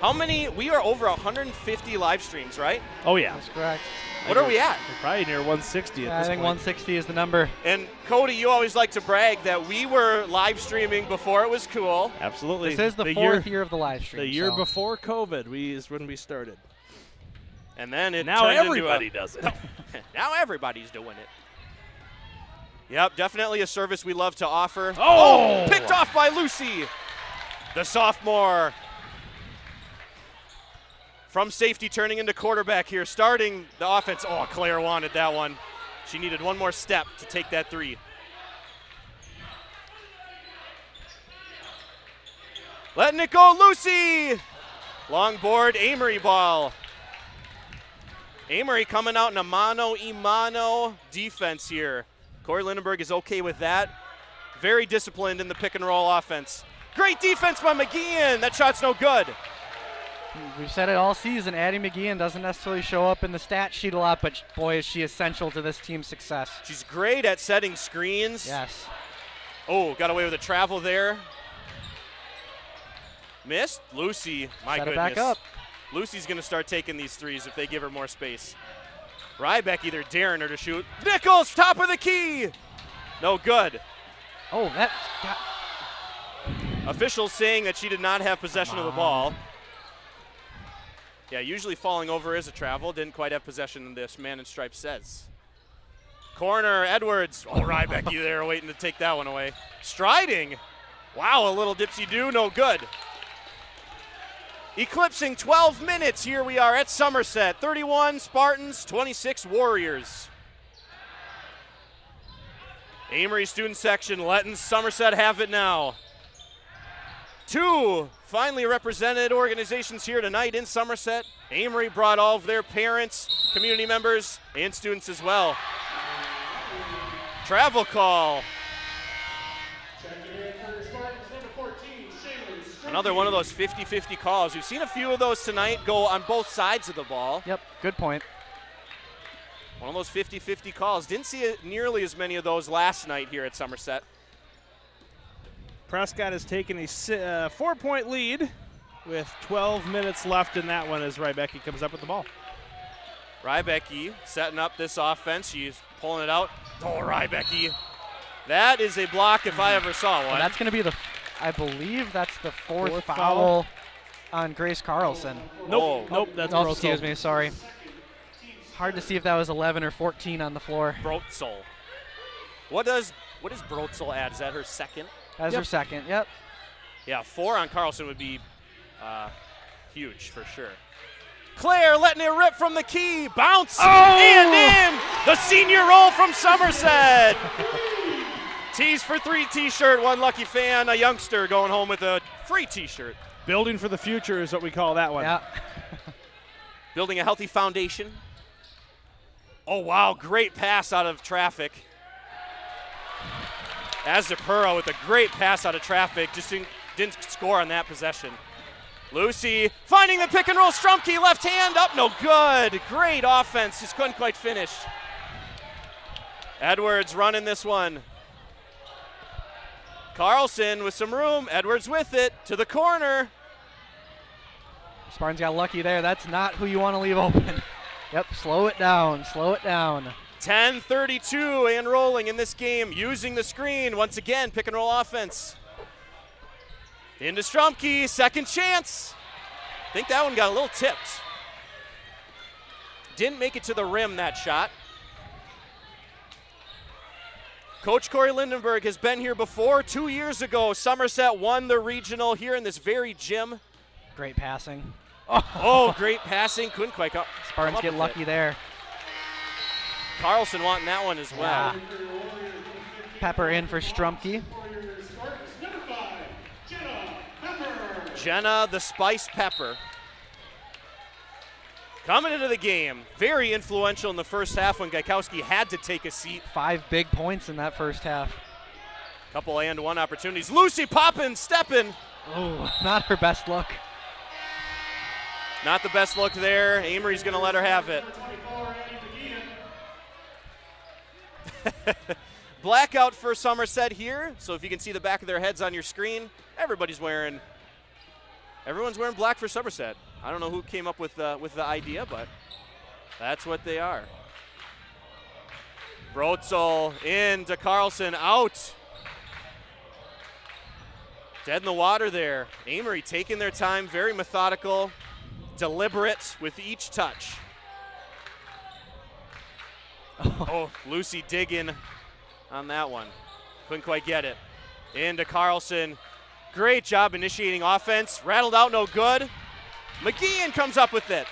How many? We are over 150 live streams, right? Oh, yeah. That's correct. What are we at? We're probably near 160 at this I think point. 160 is the number. And Cody, you always like to brag that we were live streaming before it was cool. Absolutely. This is the fourth year of the live stream. The year before COVID is when we started. And then it now turned everybody into does it. Now everybody's doing it. Yep, definitely a service we love to offer. Oh! Picked off by Lucy, the sophomore. From safety turning into quarterback here, starting the offense. Oh, Claire wanted that one. She needed one more step to take that three. Letting it go, Lucy. Long board, Amery ball. Amery coming out in a mano-a-mano defense here. Corey Lindenberg is okay with that. Very disciplined in the pick and roll offense. Great defense by McGeehan. That shot's no good. We've said it all season. Addie McGeehan doesn't necessarily show up in the stat sheet a lot, but boy, is she essential to this team's success. She's great at setting screens. Yes. Oh, got away with a travel there. Missed. Lucy, my Set goodness. it back up. Lucy's going to start taking these threes if they give her more space. Rybecki, they're daring her to shoot. Nichols, top of the key. No good. Oh, that got... Officials saying that she did not have possession of the ball. Yeah, usually falling over is a travel. Didn't quite have possession in this. Man in stripes says. Corner, Edwards. Oh, Rybecky there waiting to take that one away. Striding. Wow, a little dipsy-do, no good. Eclipsing 12 minutes, here we are at Somerset. 31 Spartans, 26 Warriors. Amery student section letting Somerset have it now. Two finally represented organizations here tonight in Somerset. Amery brought all of their parents, community members, and students as well. Travel call. Another one of those 50-50 calls. We've seen a few of those tonight go on both sides of the ball. Yep, good point. One of those 50-50 calls. Didn't see nearly as many of those last night here at Somerset. Prescott has taken a 4-point lead with 12 minutes left in that one as Rybecky comes up with the ball. Rybecky setting up this offense. She's pulling it out. Oh, Rybecky. That is a block if I ever saw one. And that's going to be I believe that's the fourth foul on Grace Carlson. Nope, nope, that's Brotzel. Excuse me, sorry. Hard to see if that was 11 or 14 on the floor. Brotzel. What does Brotzel add? Is that her second? That's her second, yep. Yeah, 4 on Carlson would be huge for sure. Claire letting it rip from the key. Bounce and in. The senior roll from Somerset. Tees for 3 t-shirt. One lucky fan, a youngster going home with a free t-shirt. Building for the future is what we call that one. Yeah. Building a healthy foundation. Oh, wow, great pass out of traffic. Azapura with a great pass out of traffic. Just didn't score on that possession. Lucy finding the pick and roll. Strumke left hand up, no good. Great offense, just couldn't quite finish. Edwards running this one. Carlson with some room. Edwards with it to the corner. Spartans got lucky there. That's not who you want to leave open. Yep, slow it down, slow it down. 10:32 and rolling in this game, using the screen. Once again, pick and roll offense. Into Strumke, second chance. I think that one got a little tipped. Didn't make it to the rim, that shot. Coach Corey Lindenberg has been here before. 2 years ago, Somerset won the regional here in this very gym. Great passing. Oh, great passing. Couldn't quite come. Spartans get lucky there. Carlson wanting that one as well. Yeah. Pepper in for Strumke. Jenna the Spice Pepper. Coming into the game, very influential in the first half when Gaikowski had to take a seat. 5 big points in that first half. Couple and one opportunities. Lucy popping, stepping. Oh, not her best look. Not the best look there. Amery's going to let her have it. Blackout for Somerset here. So if you can see the back of their heads on your screen, everyone's wearing black for Somerset. I don't know who came up with the idea, but that's what they are. Brotzel into Carlson, out. Dead in the water there. Amery taking their time, very methodical, deliberate with each touch. Oh, Lucy digging on that one. Couldn't quite get it. Into Carlson. Great job initiating offense. Rattled out, no good. McGeehan comes up with it.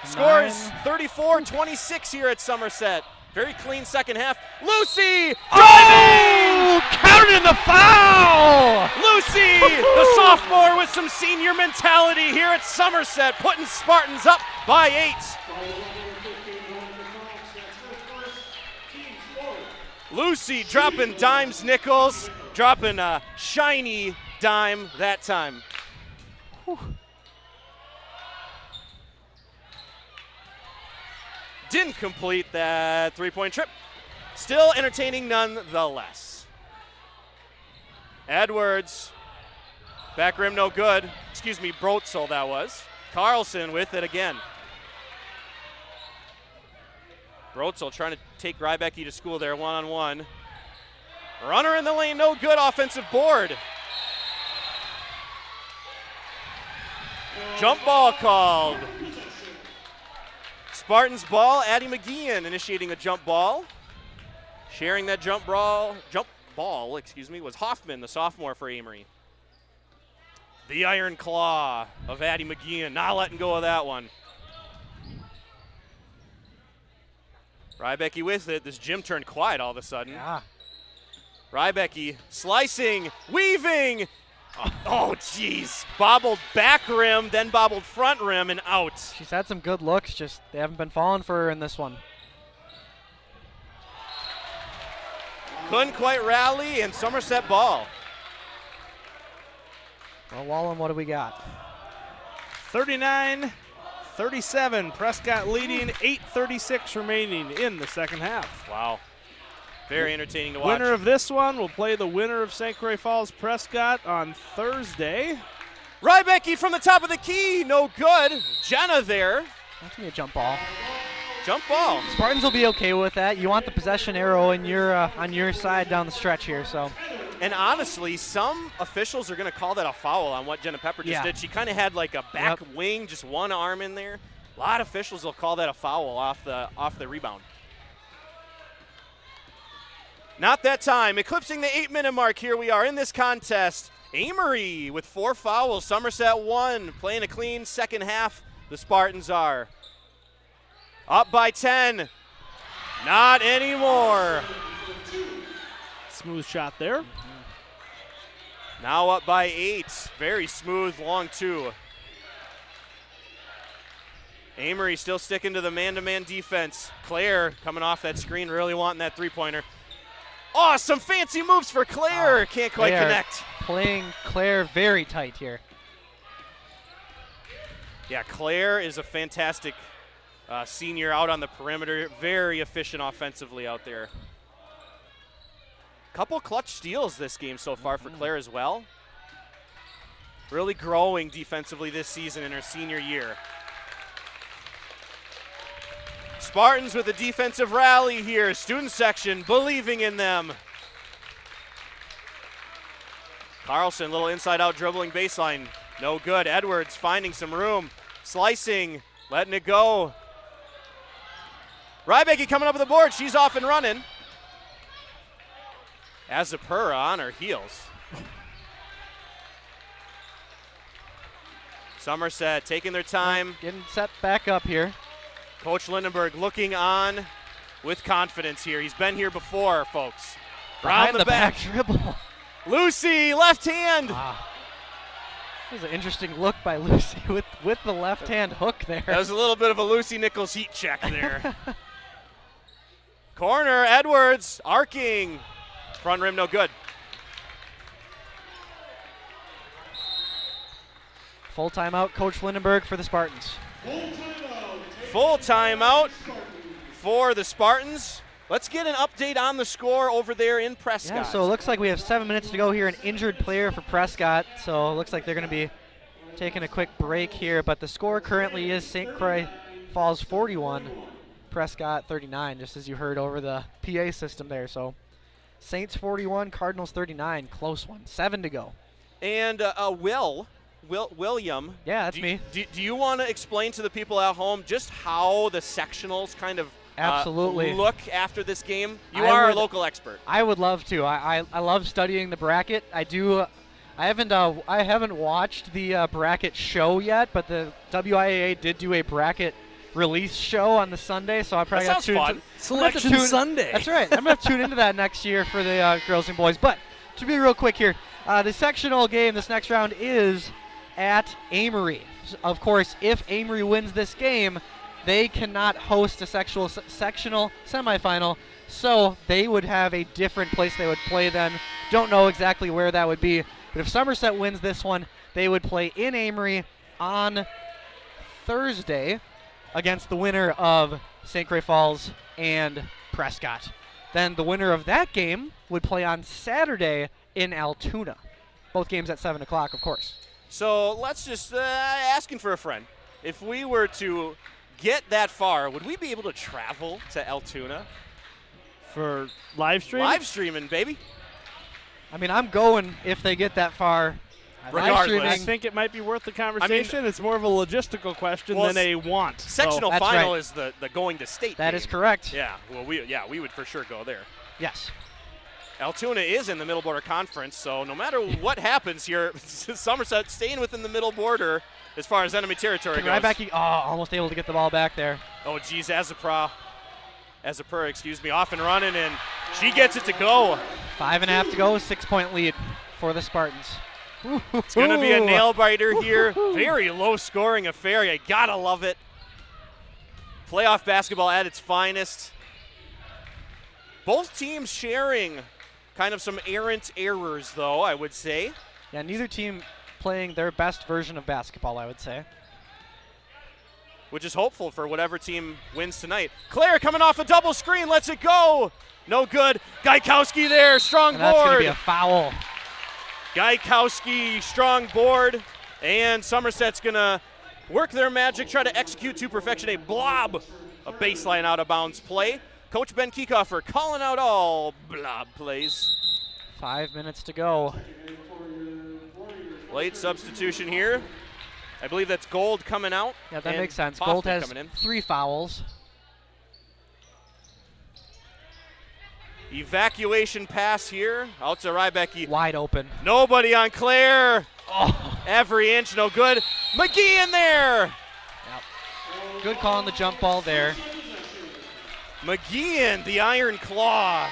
Scores 34-26 here at Somerset. Very clean second half. Lucy driving! Counted in the foul! Lucy, the sophomore with some senior mentality here at Somerset, putting Spartans up by 8. Lucy dropping dimes, nickels, dropping a shiny dime that time. Whew. Didn't complete that three-point trip. Still entertaining nonetheless. Edwards, back rim no good. Excuse me, Brotzel that was. Carlson with it again. Brotzel trying to take Rybecky to school there one-on-one. Runner in the lane, no good. Offensive board. Jump ball called. Spartans ball, Addie McGeehan initiating a jump ball. Sharing that jump ball, was Hoffman, the sophomore for Amery. The iron claw of Addie McGeehan, not letting go of that one. Rybecky with it. This gym turned quiet all of a sudden. Yeah. Rybecky slicing, weaving. Oh, jeez. Bobbled back rim, then bobbled front rim, and out. She's had some good looks, just they haven't been falling for her in this one. Couldn't quite rally, and Somerset ball. Well, Wallen, what do we got? 39-37. Prescott leading, 8:36 remaining in the second half. Wow. Very entertaining to watch. Winner of this one will play the winner of St. Croix Falls Prescott on Thursday. Rybecky from the top of the key, no good. Jenna there. That's going to be a jump ball. Jump ball. Spartans will be okay with that. You want the possession arrow in on your side down the stretch here. So. And honestly, some officials are going to call that a foul on what Jenna Pepper just did. She kind of had like a back wing, just one arm in there. A lot of officials will call that a foul off the rebound. Not that time. Eclipsing the 8-minute mark, here we are in this contest. Amery with 4 fouls. Somerset 1, playing a clean second half. The Spartans are up by 10. Not anymore. Smooth shot there. Now up by 8. Very smooth, long 2. Amery still sticking to the man-to-man defense. Claire coming off that screen, really wanting that three-pointer. Oh, some fancy moves for Claire. Can't quite connect. Playing Claire very tight here. Yeah, Claire is a fantastic senior out on the perimeter. Very efficient offensively out there. Couple clutch steals this game so far for Claire as well. Really growing defensively this season in her senior year. Spartans with a defensive rally here. Student section believing in them. Carlson, little inside-out dribbling baseline. No good. Edwards finding some room. Slicing, letting it go. Rybecky coming up with the board. She's off and running. Azapura on her heels. Somerset taking their time. Getting set back up here. Coach Lindenberg looking on with confidence here. He's been here before, folks. Behind the back dribble. Lucy, left hand. That was an interesting look by Lucy with the left hand hook there. That was a little bit of a Lucy Nichols heat check there. Corner, Edwards, arcing. Front rim, no good. Full timeout, Coach Lindenberg for the Spartans. Full timeout for the Spartans. Let's get an update on the score over there in Prescott. Yeah, so it looks like we have 7 minutes to go here. An injured player for Prescott, so it looks like they're going to be taking a quick break here. But the score currently is St. Croix Falls 41, Prescott 39, just as you heard over the PA system there. So Saints 41, Cardinals 39, close one. 7 to go. And William. Yeah, that's me. Do you want to explain to the people at home just how the sectionals kind of absolutely look after this game? You are a local expert. I would love to. I love studying the bracket. I do. I haven't watched the bracket show yet, but the WIAA did do a bracket release show on the Sunday, so I probably got to tune Selection Sunday. That's right. I'm going to tune into that next year for the girls and boys. But to be real quick here, the sectional game this next round is at Amery. Of course, if Amery wins this game, they cannot host a sectional semifinal, so they would have a different place they would play then. Don't know exactly where that would be, but if Somerset wins this one, they would play in Amery on Thursday against the winner of St. Croix Falls and Prescott. Then the winner of that game would play on Saturday in Altoona. Both games at 7 o'clock, of course. So let's just asking for a friend. If we were to get that far, would we be able to travel to Altoona? For live stream? Live streaming, baby. I mean, I'm going if they get that far. regardless. I think it might be worth the conversation. It's more of a logistical question than a want. Sectional That's final right. is the going to state That game. is correct. Yeah, well, we would for sure go there. Yes. Altoona is in the Middle Border Conference, so no matter what happens here, Somerset staying within the Middle Border as far as enemy territory goes. Ryback, almost able to get the ball back there. Oh, geez, Azapur, off and running, and she gets it to go. 5.5 to go, 6-point lead for the Spartans. It's going to be a nail-biter here. Very low-scoring affair. You got to love it. Playoff basketball at its finest. Both teams sharing kind of some errant errors, though, I would say. Yeah, neither team playing their best version of basketball, I would say. Which is hopeful for whatever team wins tonight. Claire coming off a double screen, lets it go. No good. Gaikowski there, strong And that's going to board. be a foul. Gaikowski, strong board. And Somerset's going to work their magic, try to execute to perfection a blob, a baseline out of bounds play. Coach Ben Kiekhofer calling out all blob plays. 5 minutes to go. Late substitution here. I believe that's Gold coming out. Yeah, that and makes sense. Hoffman Gold has coming in. 3 fouls. Evacuation pass here. Out to Rybecky. Wide open. Nobody on Claire. Oh. Every inch, no good. McGee in there. Yep. Good call on the jump ball there. McGee in, the Iron Claw.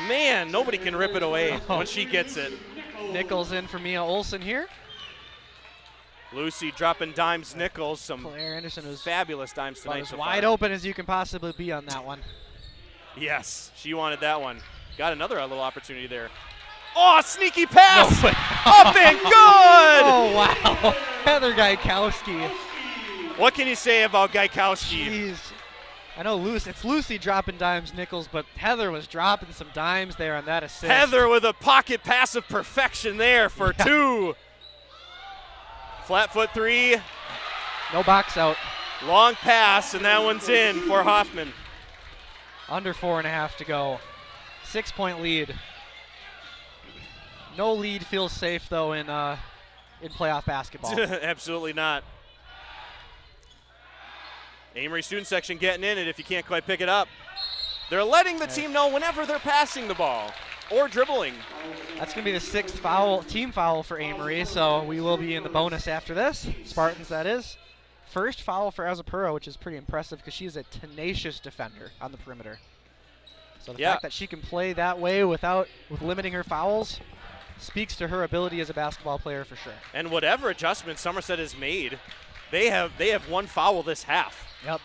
Man, nobody can rip it away once she gets it. Nichols in for Mia Olsen here. Lucy dropping dimes, Nichols. Some Claire Anderson was fabulous dimes about tonight as so wide far. open as you can possibly be on that one. Yes, she wanted that one. Got another little opportunity there. Oh, sneaky pass! No way. Up and good! Oh, wow. Heather Gaikowski. What can you say about Gaikowski? Jeez. I know it's Lucy dropping dimes, Nichols, but Heather was dropping some dimes there on that assist. Heather with a pocket pass of perfection there for 2. Flat foot 3. No box out. Long pass, and that one's in for Hoffman. Under 4.5 to go. 6-point lead. No lead feels safe though in playoff basketball. Absolutely not. Amery student section getting in it if you can't quite pick it up. They're letting the team know whenever they're passing the ball or dribbling. That's going to be the 6th team foul for Amery, so we will be in the bonus after this. Spartans, that is. First foul for Azapur, which is pretty impressive because she's a tenacious defender on the perimeter. So the fact that she can play that way with limiting her fouls speaks to her ability as a basketball player for sure. And whatever adjustments Somerset has made, they have 1 foul this half. Yep.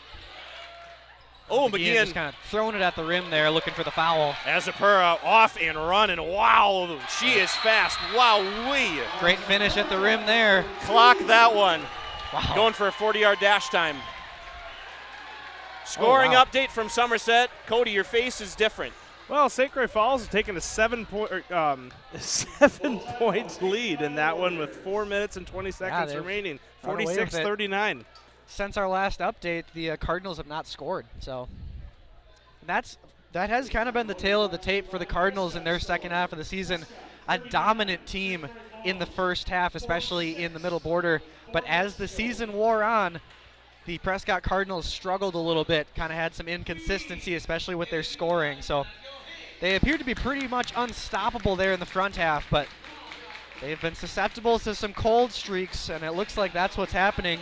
Oh, McGee just kind of throwing it at the rim there, looking for the foul. Azapura off and running. Wow, she is fast. Wow-wee. Great finish at the rim there. Clock that one. Wow. Going for a 40-yard dash time. Scoring update from Somerset. Cody, your face is different. Well, St. Croix Falls has taken a 7-point lead in that one with 4 minutes and 20 seconds remaining. 46-39. Since our last update, the Cardinals have not scored. So that has kind of been the tale of the tape for the Cardinals in their second half of the season. A dominant team in the first half, especially in the middle border. But as the season wore on, the Prescott Cardinals struggled a little bit, kind of had some inconsistency, especially with their scoring. So they appeared to be pretty much unstoppable there in the front half, but they've been susceptible to some cold streaks, and it looks like that's what's happening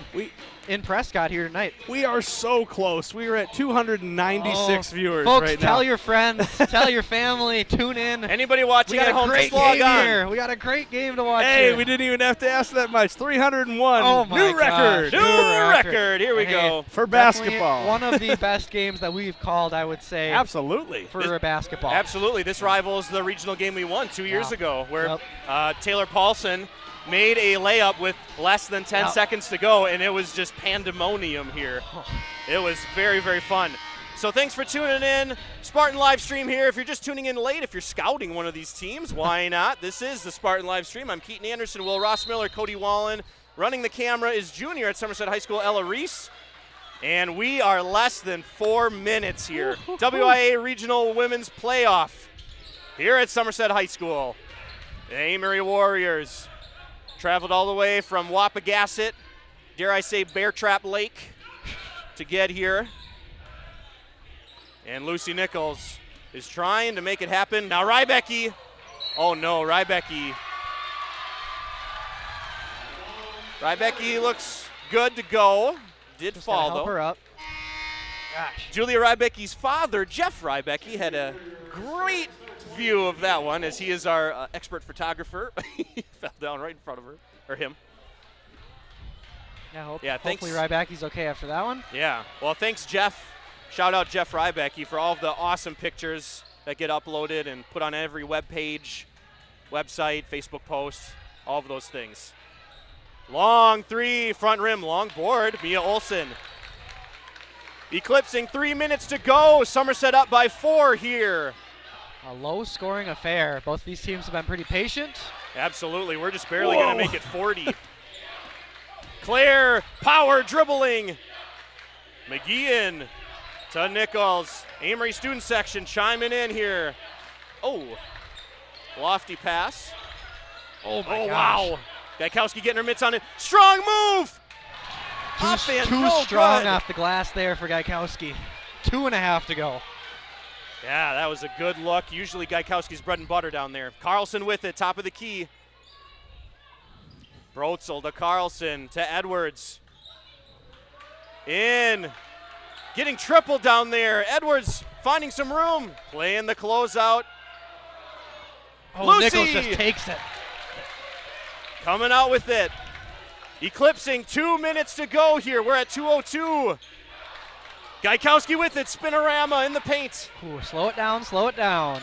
in Prescott here tonight. We are so close. We are at 296 viewers folks, right now. Tell your friends, tell your family, tune in. Anybody watching at home, just log on. Here. We got a great game to watch Hey, here. we didn't even have to ask that much. 301. Oh my New record. gosh. New record. Here we Hey, go. For Definitely basketball. one of the best games that we've called, I would say. Absolutely. For basketball. Absolutely. This rivals the regional game we won 2 years ago, where Taylor Paulson made a layup with less than 10 seconds to go, and it was just pandemonium here. It was very, very fun. So thanks for tuning in. Spartan live stream here. If you're just tuning in late, if you're scouting one of these teams, why not? This is the Spartan live stream. I'm Keaton Anderson, Will Rossmiller, Cody Wallen. Running the camera is junior at Somerset High School, Ella Reese. And we are less than 4 minutes here. WIA Regional Women's Playoff here at Somerset High School. The Amery Warriors Traveled all the way from Wapagasset, dare I say Bear Trap Lake, to get here. And Lucy Nichols is trying to make it happen. Now Rybecki. Oh no, Rybecki. Rybecki looks good to go. Did Just fall gotta help though. her up. Gosh. Julia Rybecki's father, Jeff Rybecki, had a great view of that one as he is our expert photographer. He fell down right in front of her, or him. Yeah, hopefully Rybecki's okay after that one. Yeah, well, thanks, Jeff. Shout out Jeff Rybecki for all of the awesome pictures that get uploaded and put on every web page, website, Facebook post, all of those things. Long three, front rim, long board, Mia Olsen. Eclipsing 3 minutes to go. Somerset up by 4 here. A low-scoring affair. Both these teams have been pretty patient. Absolutely, we're just barely going to make it 40. Claire, power dribbling. McGeehan to Nichols. Amery student section chiming in here. Oh, lofty pass. Oh, my gosh. Wow. Gaikowski getting her mitts on it. Strong move. Too strong off the glass there for Gaikowski. 2.5 to go. Yeah, that was a good look. Usually Gaikowski's bread and butter down there. Carlson with it, top of the key. Brotzel to Carlson to Edwards. In. Getting triple down there. Edwards finding some room. Playing the closeout. Oh, Lucy! Nichols just takes it. Coming out with it. Eclipsing 2 minutes to go here. We're at 2:02. Gaikowski with it. Spinorama in the paint. Ooh, slow it down, slow it down.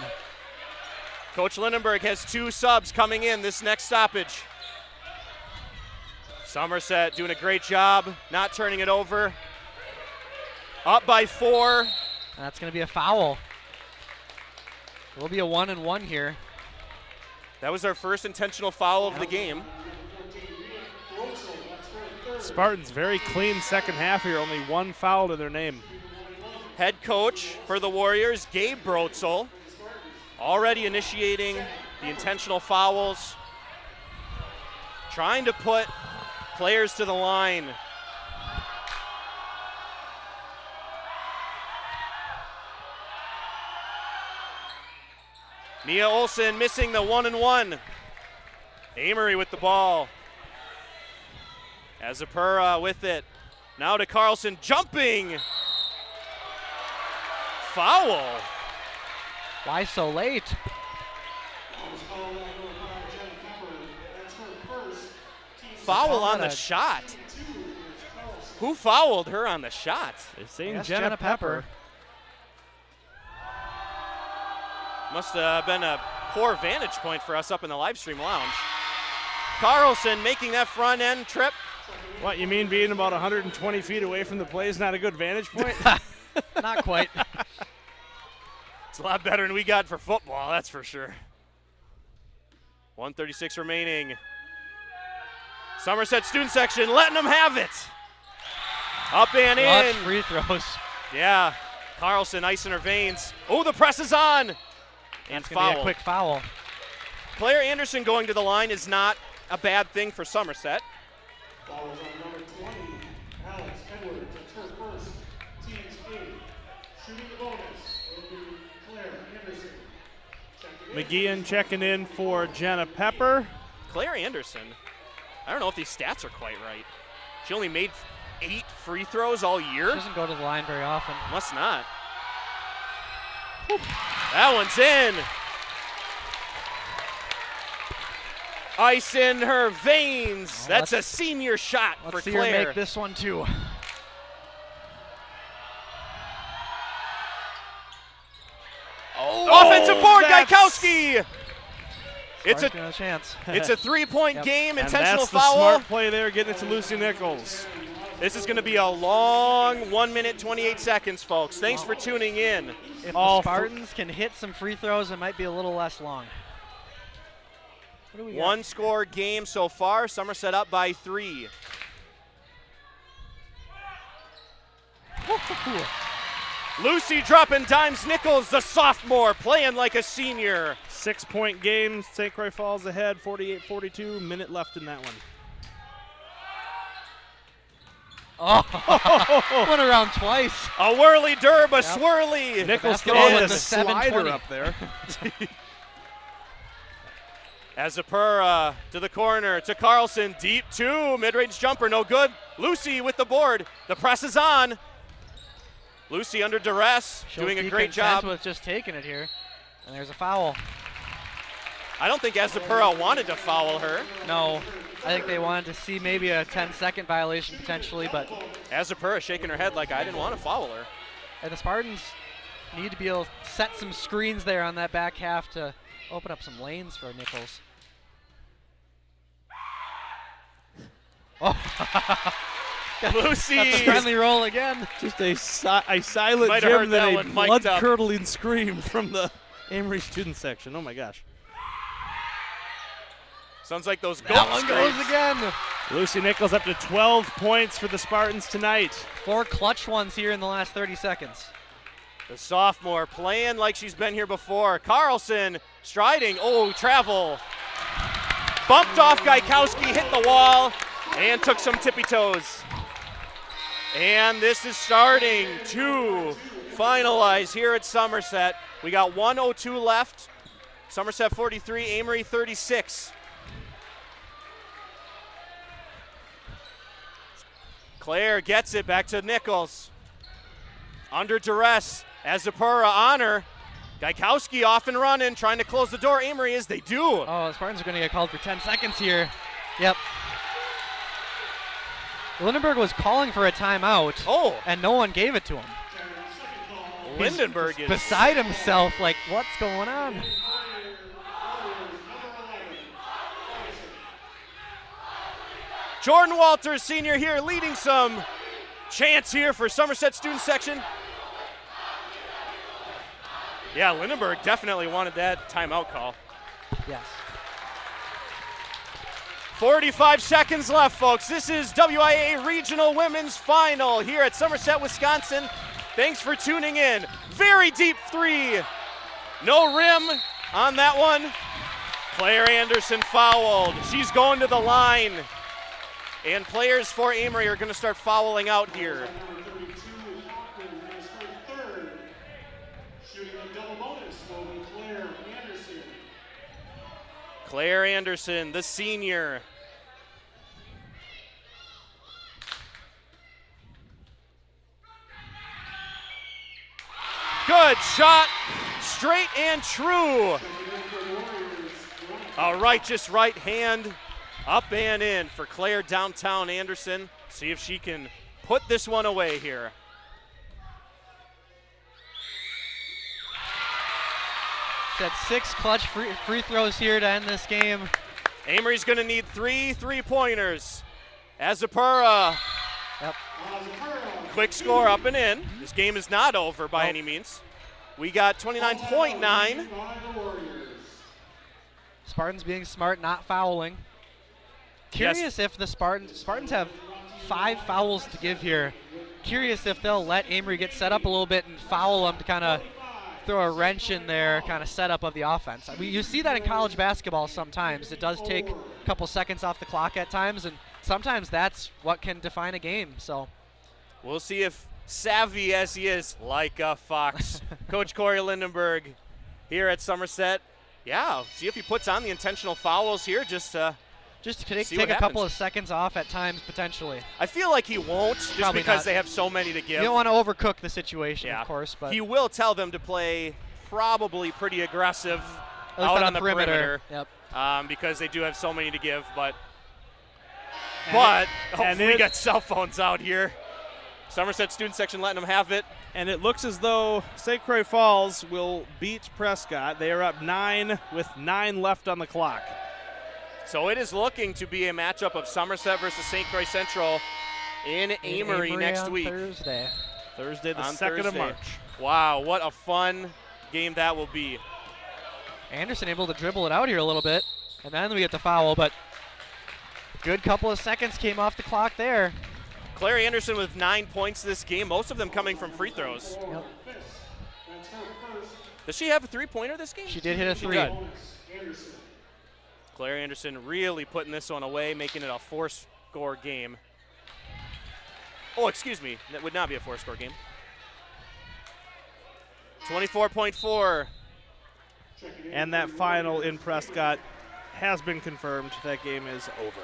Coach Lindenberg has 2 subs coming in this next stoppage. Somerset doing a great job, not turning it over. Up by 4. That's going to be a foul. It will be a 1-and-1 here. That was our first intentional foul of the game. Spartans very clean second half here, only 1 foul to their name. Head coach for the Warriors, Gabe Brotzel, already initiating the intentional fouls, trying to put players to the line. Mia Olsen missing the 1-and-1. Amery with the ball. Azapura with it. Now to Carlson, jumping. Foul. Why so late? Foul on the shot. Who fouled her on the shot? They're saying Yes, Jenna Pepper. Must have been a poor vantage point for us up in the live stream lounge. Carlson making that front end trip. What, you mean being about 120 feet away from the play is not a good vantage point? Not quite. It's a lot better than we got for football, that's for sure. 1:36 remaining. Somerset student section letting them have it. Up and Lots in. free throws. Yeah, Carlson ice in her veins. Oh, the press is on. And It's going to be a quick foul. Claire Anderson going to the line is not a bad thing for Somerset. Foul on number 20, Alex Edwards. That's her first, team's 8. Shooting the bonus will be Claire Anderson. McGeehan checking in for Jenna Pepper. Claire Anderson, I don't know if these stats are quite right. She only made 8 free throws all year. She doesn't go to the line very often. Must not. Whew. That one's in. Ice in her veins. That's a senior shot for Let's see Claire. her make this one too. Oh, offensive board, Gaikowski. It's a chance. It's a 3-point game, And intentional that's the foul. smart play there, getting it to Lucy Nichols. This is going to be a long 1 minute, 28 seconds, folks. Thanks for tuning in. If the Spartans can hit some free throws, it might be a little less long. What do we got? 1 score game so far. Somerset up by 3. Lucy dropping dimes. Nichols, the sophomore, playing like a senior. 6-point game. St. Croix Falls ahead, 48-42. Minute left in that one. Oh, went around twice. A whirly derb, a swirly. Nichols Basketball throwing with a the slider 720. up there. Azapura to the corner, to Carlson, deep two, mid-range jumper, no good. Lucy with the board, the press is on. Lucy under duress, doing a great job. With just taking it here, and there's a foul. I don't think Azapura wanted to foul her. No, I think they wanted to see maybe a 10-second violation potentially, but. Azapura shaking her head like I didn't want to foul her. And the Spartans need to be able to set some screens there on that back half to open up some lanes for Nichols. Oh, Lucy. got the friendly roll again. Just a silent Might have heard gym, that then one a mic'd up. blood-curdling scream from the Amery student section. Oh my gosh. Sounds like those That goats one goes again. Lucy Nichols up to 12 points for the Spartans tonight. 4 clutch ones here in the last 30 seconds. The sophomore playing like she's been here before. Carlson striding. Oh, travel. Bumped off Gaikowski, hit the wall, and took some tippy toes. And this is starting to finalize here at Somerset. We got 1:02 left. Somerset 43, Amery 36. Claire gets it back to Nichols. Under duress, Azapura on her. Gaikowski off and running, trying to close the door. Amery as they do. Oh, the Spartans are going to get called for 10 seconds here. Yep. Lindenberg was calling for a timeout. Oh. And no one gave it to him. Lindenberg is Beside himself, like, what's going on? Jordan Walters, senior here, leading some chants here for Somerset student section. Yeah, Lindenberg definitely wanted that timeout call. Yes. 45 seconds left, folks. This is WIA Regional Women's Final here at Somerset, Wisconsin. Thanks for tuning in. Very deep three. No rim on that one. Claire Anderson fouled. She's going to the line. And players for Amery are going to start fouling out here. Claire Anderson, the senior. Good shot, straight and true. A righteous right hand, up and in for Claire downtown Anderson. See if she can put this one away here. Got 6 clutch free throws here to end this game. Amery's going to need 3 3-pointers. Azapura. Yep. Quick score up and in. This game is not over by any means. We got 29.9. Spartans being smart, not fouling. Curious if the Spartans have 5 fouls to give here. Curious if they'll let Amery get set up a little bit and foul them to kind of throw a wrench in their kind of setup of the offense. I mean, you see that in college basketball sometimes. It does take a couple seconds off the clock at times, and sometimes that's what can define a game. So we'll see if savvy as he is, like a fox, Coach Corey Lindenberg here at Somerset. Yeah, see if he puts on the intentional fouls here just to take a couple of seconds off at times potentially. I feel like he won't, just Probably because not. they have so many to give. You don't want to overcook the situation, yeah. of course, but he will tell them to play probably pretty aggressive out on the perimeter. Yep. Because they do have so many to give, but and we got cell phones out here. Somerset student section letting them have it. And it looks as though St. Croix Falls will beat Prescott. They are up 9 with 9 left on the clock. So it is looking to be a matchup of Somerset versus St. Croix Central in Amery next week. Thursday the 2nd of March. Wow, what a fun game that will be. Anderson able to dribble it out here a little bit, and then we get the foul, but good couple of seconds came off the clock there. Clary Anderson with 9 points this game, most of them coming from free throws. Yep. Does she have a three-pointer this game? She did hit a She 3. did. Clary Anderson really putting this one away, making it a 4-score game. Oh, excuse me, that would not be a 4-score game. 24.4. And that final in Prescott has been confirmed. That game is over.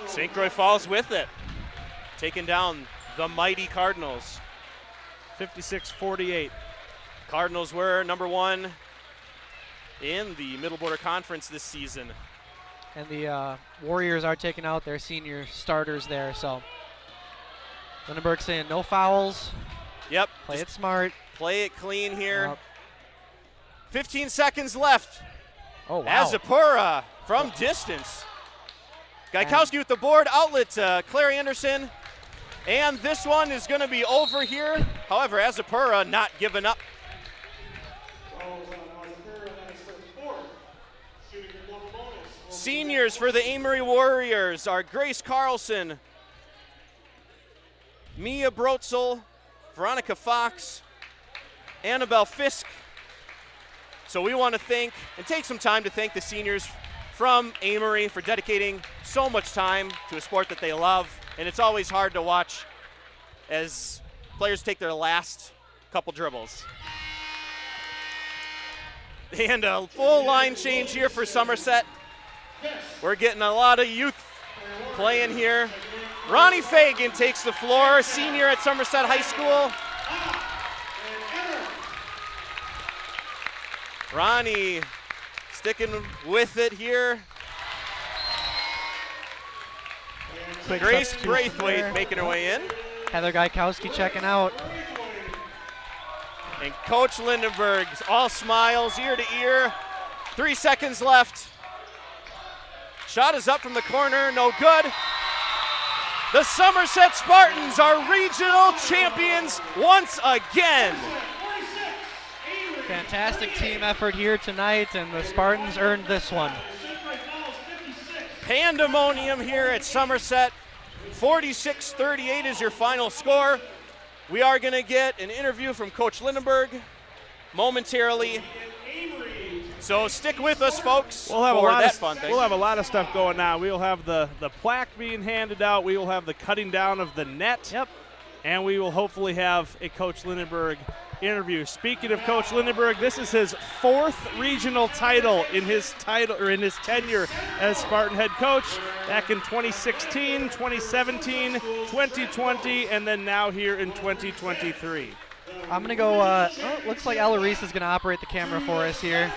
St. Croix Falls with it, taking down the mighty Cardinals. 56-48. Cardinals were number 1 in the Middle Border Conference this season. And the Warriors are taking out their senior starters there, so Lindenberg saying no fouls. Yep. Play it smart. Play it clean here. Yep. 15 seconds left. Oh, wow. Azapura from distance. Gaikowski with the board, outlet to Clary Anderson. And this one is going to be over here. However, Azapura not giving up. Seniors for the Amery Warriors are Grace Carlson, Mia Brotzel, Veronica Fox, Annabelle Fisk. So we want to thank and take some time to thank the seniors from Amery for dedicating so much time to a sport that they love. And it's always hard to watch as players take their last couple dribbles. And a full line change here for Somerset. We're getting a lot of youth playing here. Ronnie Fagan takes the floor, senior at Somerset High School. Ronnie sticking with it here. Quick Grace substitution Braithwaite there. making her way in. Heather Gaikowski checking out. And Coach Lindenberg, all smiles, ear to ear. 3 seconds left. Shot is up from the corner, no good. The Somerset Spartans are regional champions once again. Fantastic team effort here tonight, and the Spartans earned this one. Pandemonium here at Somerset. 46-38 is your final score. We are going to get an interview from Coach Lindenberg momentarily. So stick with us, folks, We'll have for that fun thing. We'll have a lot of stuff going on. We will have the plaque being handed out. We will have the cutting down of the net. Yep. And we will hopefully have a Coach Lindenberg interview. Speaking of Coach Lindenberg, this is his 4th regional title in his tenure as Spartan head coach. Back in 2016, 2017, 2020, and then now here in 2023. I'm going to go, looks like Ella Reese is going to operate the camera for us here.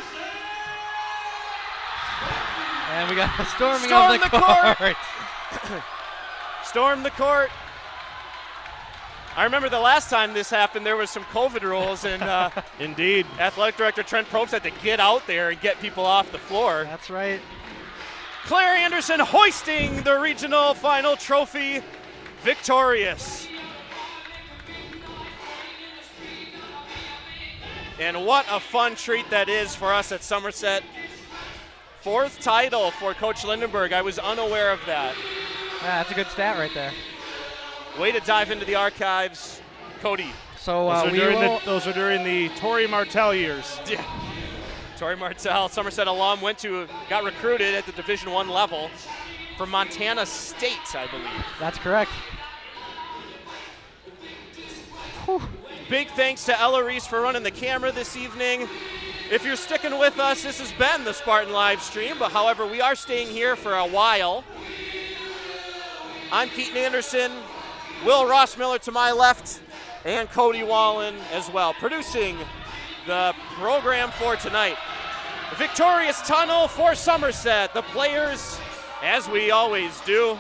And we got a storming of the court. Storm the court. I remember the last time this happened, there was some COVID rules, and Indeed. Athletic Director Trent Probst had to get out there and get people off the floor. That's right. Clary Anderson hoisting the regional final trophy, victorious. And what a fun treat that is for us at Somerset. 4th title for Coach Lindenberg. I was unaware of that. Yeah, that's a good stat right there. Way to dive into the archives, Cody. So Those are during the Tori Martell years. Yeah. Tori Martell, Somerset alum, got recruited at the Division I level from Montana State, I believe. That's correct. Whew. Big thanks to Ella Reese for running the camera this evening. If you're sticking with us, this has been the Spartan live stream, but however, we are staying here for a while. I'm Keaton Anderson, Will Rossmiller to my left, and Cody Wallen as well, producing the program for tonight. A victorious tunnel for Somerset. The players, as we always do,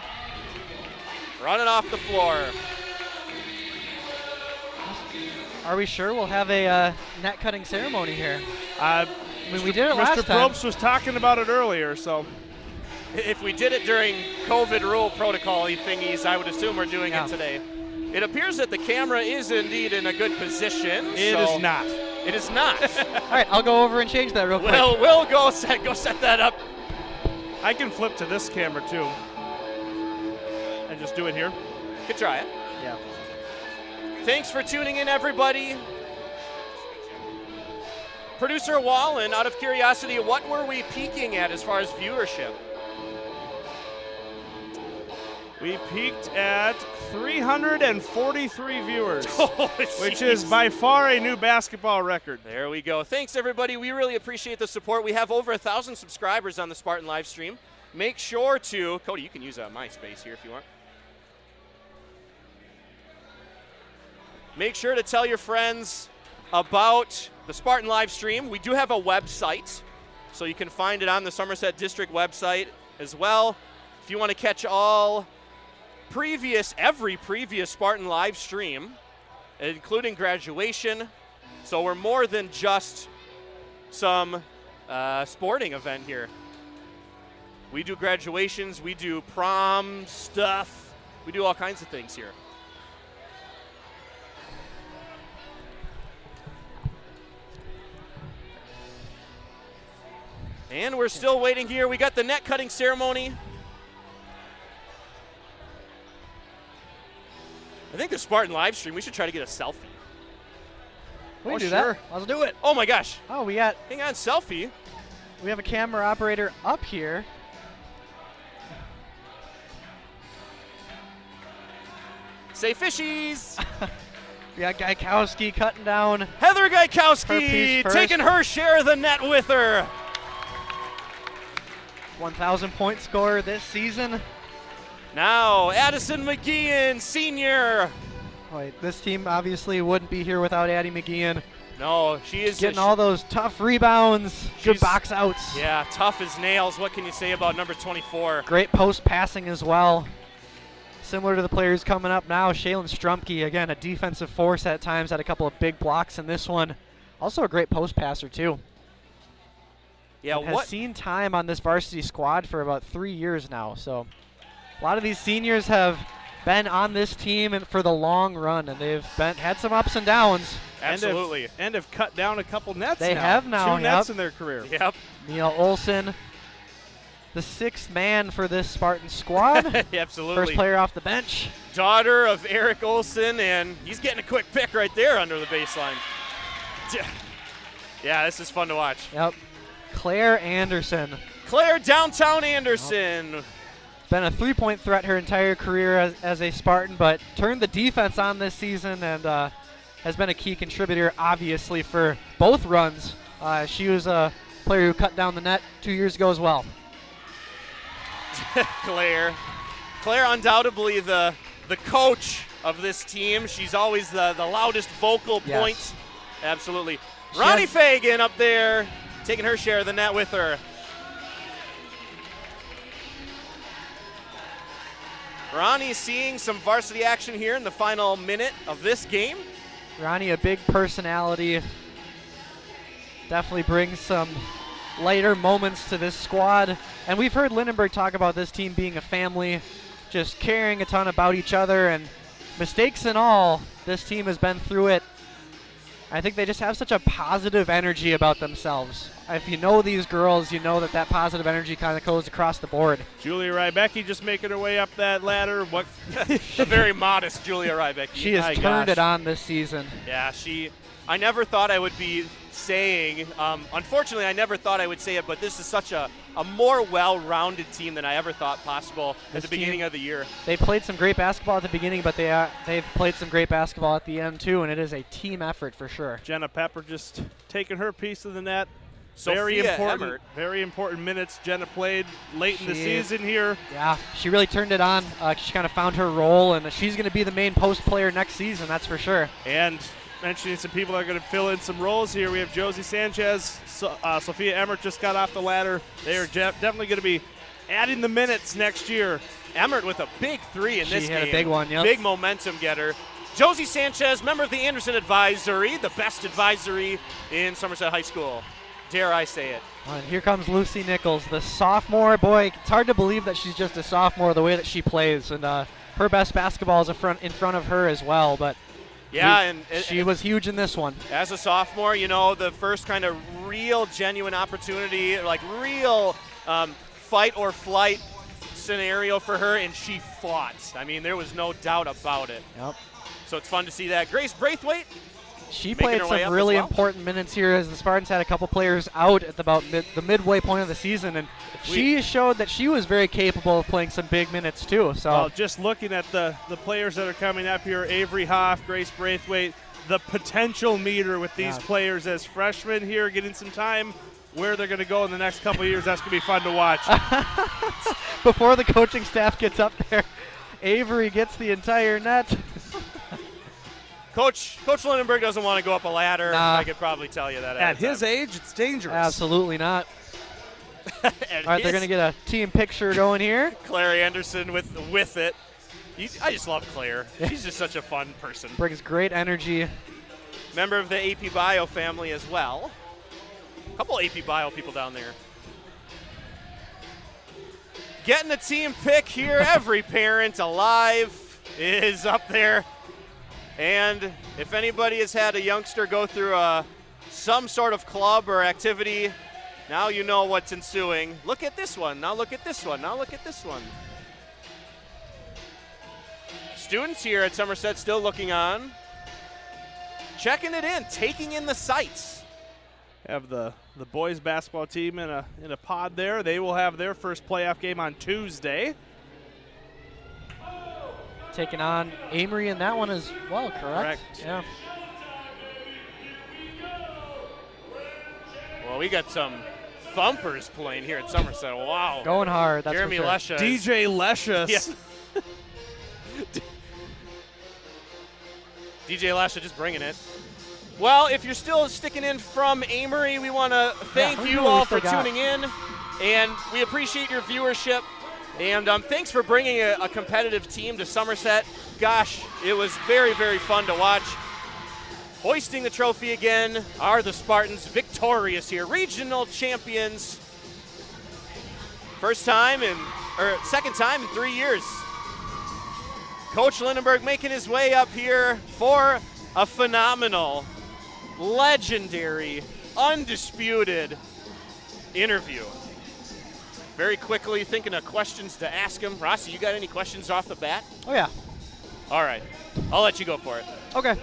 running off the floor. Are we sure we'll have a net cutting ceremony here? I mean, we did it last Mr. time. Probst was talking about it earlier, so. If we did it during COVID rule protocol-y thingies, I would assume we're doing Yeah. it today. It appears that the camera is indeed in a good position. It is not. It is not. All right, I'll go over and change that real quick. Well, we'll go set that up. I can flip to this camera too. And just do it here. Could try it. Yeah. Thanks for tuning in, everybody. Producer Wallen, out of curiosity, what were we peaking at as far as viewership? We peaked at 343 viewers, Oh, which is by far a new basketball record. There we go. Thanks, everybody. We really appreciate the support. We have over 1,000 subscribers on the Spartan live stream. Make sure to, Cody, you can use MySpace here if you want. Make sure to tell your friends about the Spartan live stream. We do have a website, so you can find it on the Somerset District website as well. If you want to catch every previous Spartan live stream, including graduation. So we're more than just some sporting event here. We do graduations, we do prom stuff, we do all kinds of things here. And we're still waiting here. We got the net cutting ceremony. I think the Spartan live stream, we should try to get a selfie. We can do sure. that. Let's do it. Oh my gosh. Oh, we Hang on, selfie. have a camera operator up here. Say fishies. We got Gaikowski cutting down. Heather Her Gaikowski piece first. taking her share of the net with her. 1,000-point scorer this season. Now, Addison McGeehan, senior. Wait, this team obviously wouldn't be here without Addie McGeehan. No, she is Getting all those tough rebounds, good she's- box outs. Yeah, tough as nails. What can you say about number 24? Great post passing as well. Similar to the players coming up now, Shaylin Strumke, again, a defensive force at times, had a couple of big blocks in this one. Also a great post passer, too. Yeah, Has what? seen time on this varsity squad for about 3 years now. So a lot of these seniors have been on this team and for the long run, and they've had some ups and downs. Absolutely. And have cut down a couple nets They now. have now, 2 nets yep. in their career. Yep. Neil Olson, the 6th man for this Spartan squad. Absolutely. First player off the bench. Daughter of Eric Olson, and he's getting a quick pick right there under the baseline. Yeah, this is fun to watch. Yep. Claire Anderson. Claire Downtown Anderson. Been a 3-point threat her entire career as a Spartan, but turned the defense on this season and has been a key contributor, obviously, for both runs. She was a player who cut down the net 2 years ago as well. Claire undoubtedly the coach of this team. She's always the loudest vocal Yes. point. Absolutely. She Ronnie has- Fagan up there taking her share of the net with her. Ronnie seeing some varsity action here in the final minute of this game. Ronnie, a big personality, definitely brings some lighter moments to this squad. And we've heard Lindenberg talk about this team being a family, just caring a ton about each other, and mistakes and all, this team has been through it. I think they just have such a positive energy about themselves. If you know these girls, you know that positive energy kind of goes across the board. Julia Rybecki just making her way up that ladder. What? The very modest Julia Rybecki. She has My turned gosh. it on this season. Yeah, I never thought I would be saying, unfortunately I never thought I would say it, but this is such a more well-rounded team than I ever thought possible at This the beginning team- of the year. They played some great basketball at the beginning, but they've played some great basketball at the end too, and it is a team effort for sure. Jenna Pepper just taking her piece of the net. Sophia Emmert. Very important minutes Jenna played late in the She- season here. Yeah, she really turned it on. She kind of found her role, and she's going to be the main post player next season, that's for sure. And mentioning some people that are going to fill in some roles here. We have Josie Sanchez, Sophia Emmert just got off the ladder. They are definitely going to be adding the minutes next year. Emmert with a big three in this She game. had a big one, yep. Big momentum getter. Josie Sanchez, member of the Anderson Advisory, the best advisory in Somerset High School. Dare I say it. And here comes Lucy Nichols, the sophomore. Boy, it's hard to believe that she's just a sophomore the way that she plays, and her best basketball is in front of her as well, but Yeah, and she was huge in this one. as a sophomore, you know, the first kind of real genuine opportunity, like real fight or flight scenario for her, and she fought. I mean, there was no doubt about it. Yep. So it's fun to see that. Grace Braithwaite. She played some really important minutes here as the Spartans had a couple players out at about the midway point of the season, and she showed that she was very capable of playing some big minutes too. So well, just looking at the players that are coming up here, Avery Hoff, Grace Braithwaite, the potential meter with these players as freshmen here getting some time. Where they're going to go in the next couple of years, that's going to be fun to watch. Before the coaching staff gets up there, Avery gets the entire net. Coach Lindenberg doesn't want to go up a ladder. Nah. I could probably tell you that. At his age, it's dangerous. Absolutely not. All right, they're going to get a team picture going here. Claire Anderson with it. I just love Claire. She's just such a fun person. Brings great energy. Member of the AP Bio family as well. A couple AP Bio people down there. Getting a team pick here. Every parent alive is up there. And if anybody has had a youngster go through some sort of club or activity, now you know what's ensuing. Look at this one. Now look at this one. Now look at this one. Students here at Somerset still looking on. Checking it in, taking in the sights. Have the boys basketball team in a pod there. They will have their first playoff game on Tuesday. Taking on Amery in that one as well, correct? Yeah. Well, we got some thumpers playing here at Somerset. Wow. Going hard, that's Jeremy for sure. Lesha. DJ Leshus. Yes. DJ Lesha just bringing it. Well, if you're still sticking in from Amery, we want to thank you all for tuning in, and we appreciate your viewership. And thanks for bringing a competitive team to Somerset. Gosh, it was very, very fun to watch. Hoisting the trophy again are the Spartans, victorious here, regional champions. Second time in 3 years. Coach Lindenberg making his way up here for a phenomenal, legendary, undisputed interview. Very quickly thinking of questions to ask him. Rossi, you got any questions off the bat? Oh, yeah. All right. I'll let you go for it. Okay.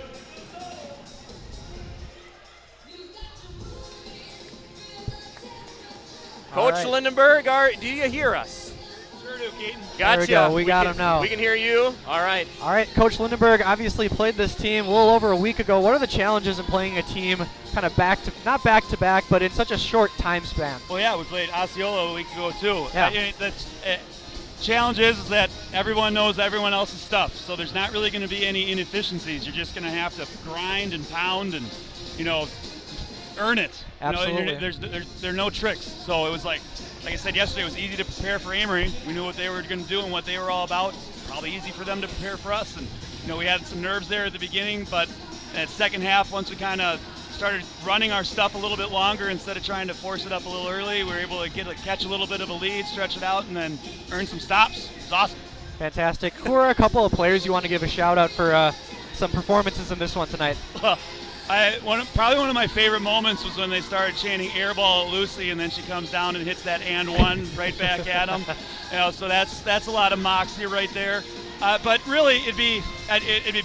Coach Lindenberg, do you hear us? Sure do, Keaton. Gotcha. There we go. We got him now. We can hear you. All right. All right, Coach Lindenberg obviously played this team a little over a week ago. What are the challenges in playing a team kind of not back to back, but in such a short time span? Well, yeah, we played Osceola a week ago, too. Yeah. Challenge is that everyone knows everyone else's stuff, so there's not really going to be any inefficiencies. You're just going to have to grind and pound and, earn it. Absolutely. There are no tricks. So it was like I said yesterday, it was easy to prepare for Amery. We knew what they were going to do and what they were all about. It's probably easy for them to prepare for us. And, we had some nerves there at the beginning, but at second half, once we kind of started running our stuff a little bit longer instead of trying to force it up a little early, we were able to catch a little bit of a lead, stretch it out, and then earn some stops. It was awesome. Fantastic. Who are a couple of players you want to give a shout out for some performances in this one tonight? Probably one of my favorite moments was when they started chanting "air ball" at Lucy, and then she comes down and hits that and one right back at them. So that's a lot of moxie right there. But really, it'd be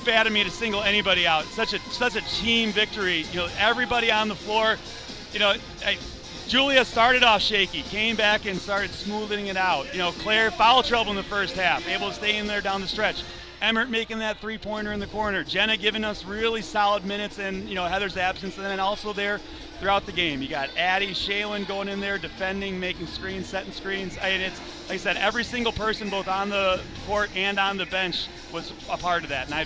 bad of me to single anybody out. Such a team victory. Everybody on the floor. Julia started off shaky, came back and started smoothing it out. Claire, foul trouble in the first half, able to stay in there down the stretch. Emmert making that three-pointer in the corner. Jenna giving us really solid minutes in Heather's absence, and then also there throughout the game. You got Addie, Shaylin going in there, defending, making screens, setting screens. It's like I said, every single person, both on the court and on the bench, was a part of that. And I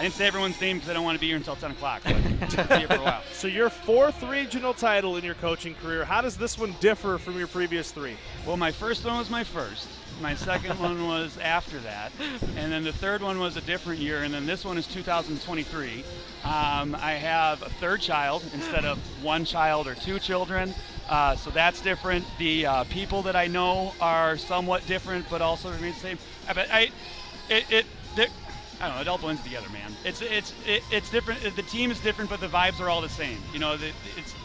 didn't say everyone's name because I don't want to be here until 10 o'clock. But I'll be here for a while. So your fourth regional title in your coaching career. How does this one differ from your previous three? Well, my first one was my first. My second one was after that, and then the third one was a different year, and then this one is 2023. I have a third child instead of one child or two children, so that's different. The people that I know are somewhat different, but also remain the same. But I don't know, adult blends together, man. It's different. The team is different, but the vibes are all the same. You know,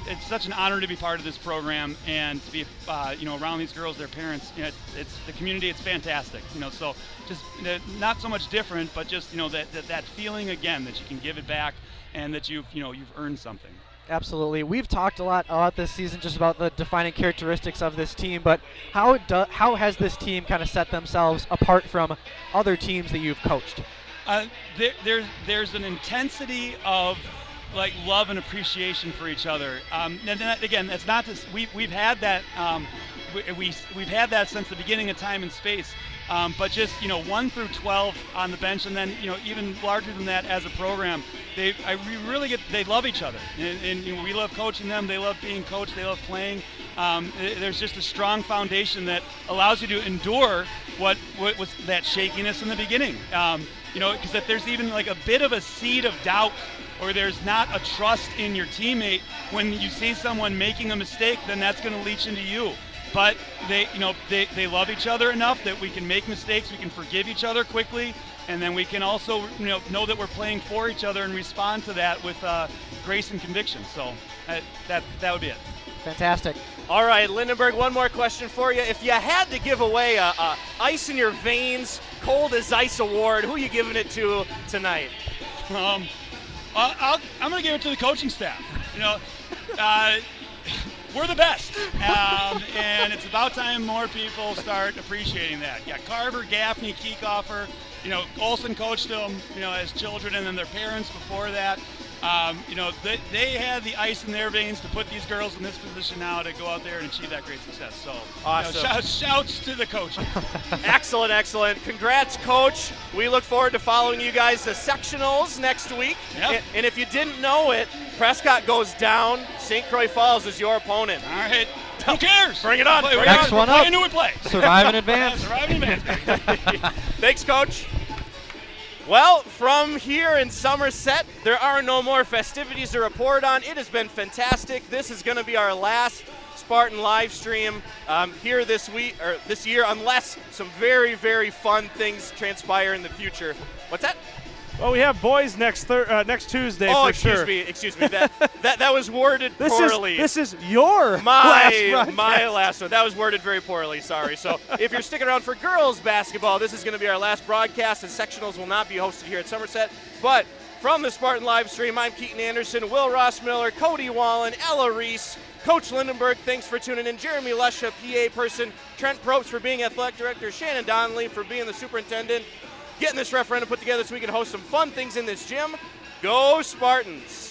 it's such an honor to be part of this program and to be, you know, around these girls, their parents. You know, it's the community. It's fantastic. You know, so just not so much different, but just, you know, that feeling again that you can give it back and that you've earned something. Absolutely. We've talked a lot about this season, just about the defining characteristics of this team, but how has this team kind of set themselves apart from other teams that you've coached? There's an intensity of like love and appreciation for each other. And again, that's not just we've had that we've had that since the beginning of time and space. But just 1 through 12 on the bench, and then even larger than that as a program, they love each other, and we love coaching them. They love being coached. They love playing. There's just a strong foundation that allows you to endure what was that shakiness in the beginning. Because if there's even like a bit of a seed of doubt, or there's not a trust in your teammate, when you see someone making a mistake, then that's going to leach into you. But they love each other enough that we can make mistakes, we can forgive each other quickly, and then we can also know that we're playing for each other and respond to that with grace and conviction. So that would be it. Fantastic. All right, Lindenberg, one more question for you. If you had to give away a Ice in Your Veins, Cold as Ice award, who are you giving it to tonight? I'm going to give it to the coaching staff. We're the best, and it's about time more people start appreciating that. Yeah, Carver, Gaffney, Kiekhofer, Olson coached them, as children, and then their parents before that. They had the ice in their veins to put these girls in this position now to go out there and achieve that great success. So, awesome. Shouts to the coaches. Excellent. Congrats, Coach. We look forward to following you guys to sectionals next week. Yep. And if you didn't know it, Prescott goes down. St. Croix Falls is your opponent. All right. Who cares? Bring it on. Next one up. Who we play? Survive in advance. Survive in advance. Thanks, Coach. Well, from here in Somerset, there are no more festivities to report on. It has been fantastic. This is going to be our last Spartan live stream here this year, unless some very, very fun things transpire in the future. What's that? Well, we have boys next Tuesday for sure. Excuse me. That was worded poorly. This is your my last one. That was worded very poorly. Sorry. So if you're sticking around for girls basketball, this is going to be our last broadcast, and sectionals will not be hosted here at Somerset. But from the Spartan live stream, I'm Keaton Anderson, Will Ross Miller, Cody Wallen, Ella Reese, Coach Lindenberg. Thanks for tuning in. Jeremy Lesha, PA person, Trent Probst for being athletic director, Shannon Donnelly for being the superintendent. Getting this referendum put together so we can host some fun things in this gym. Go Spartans!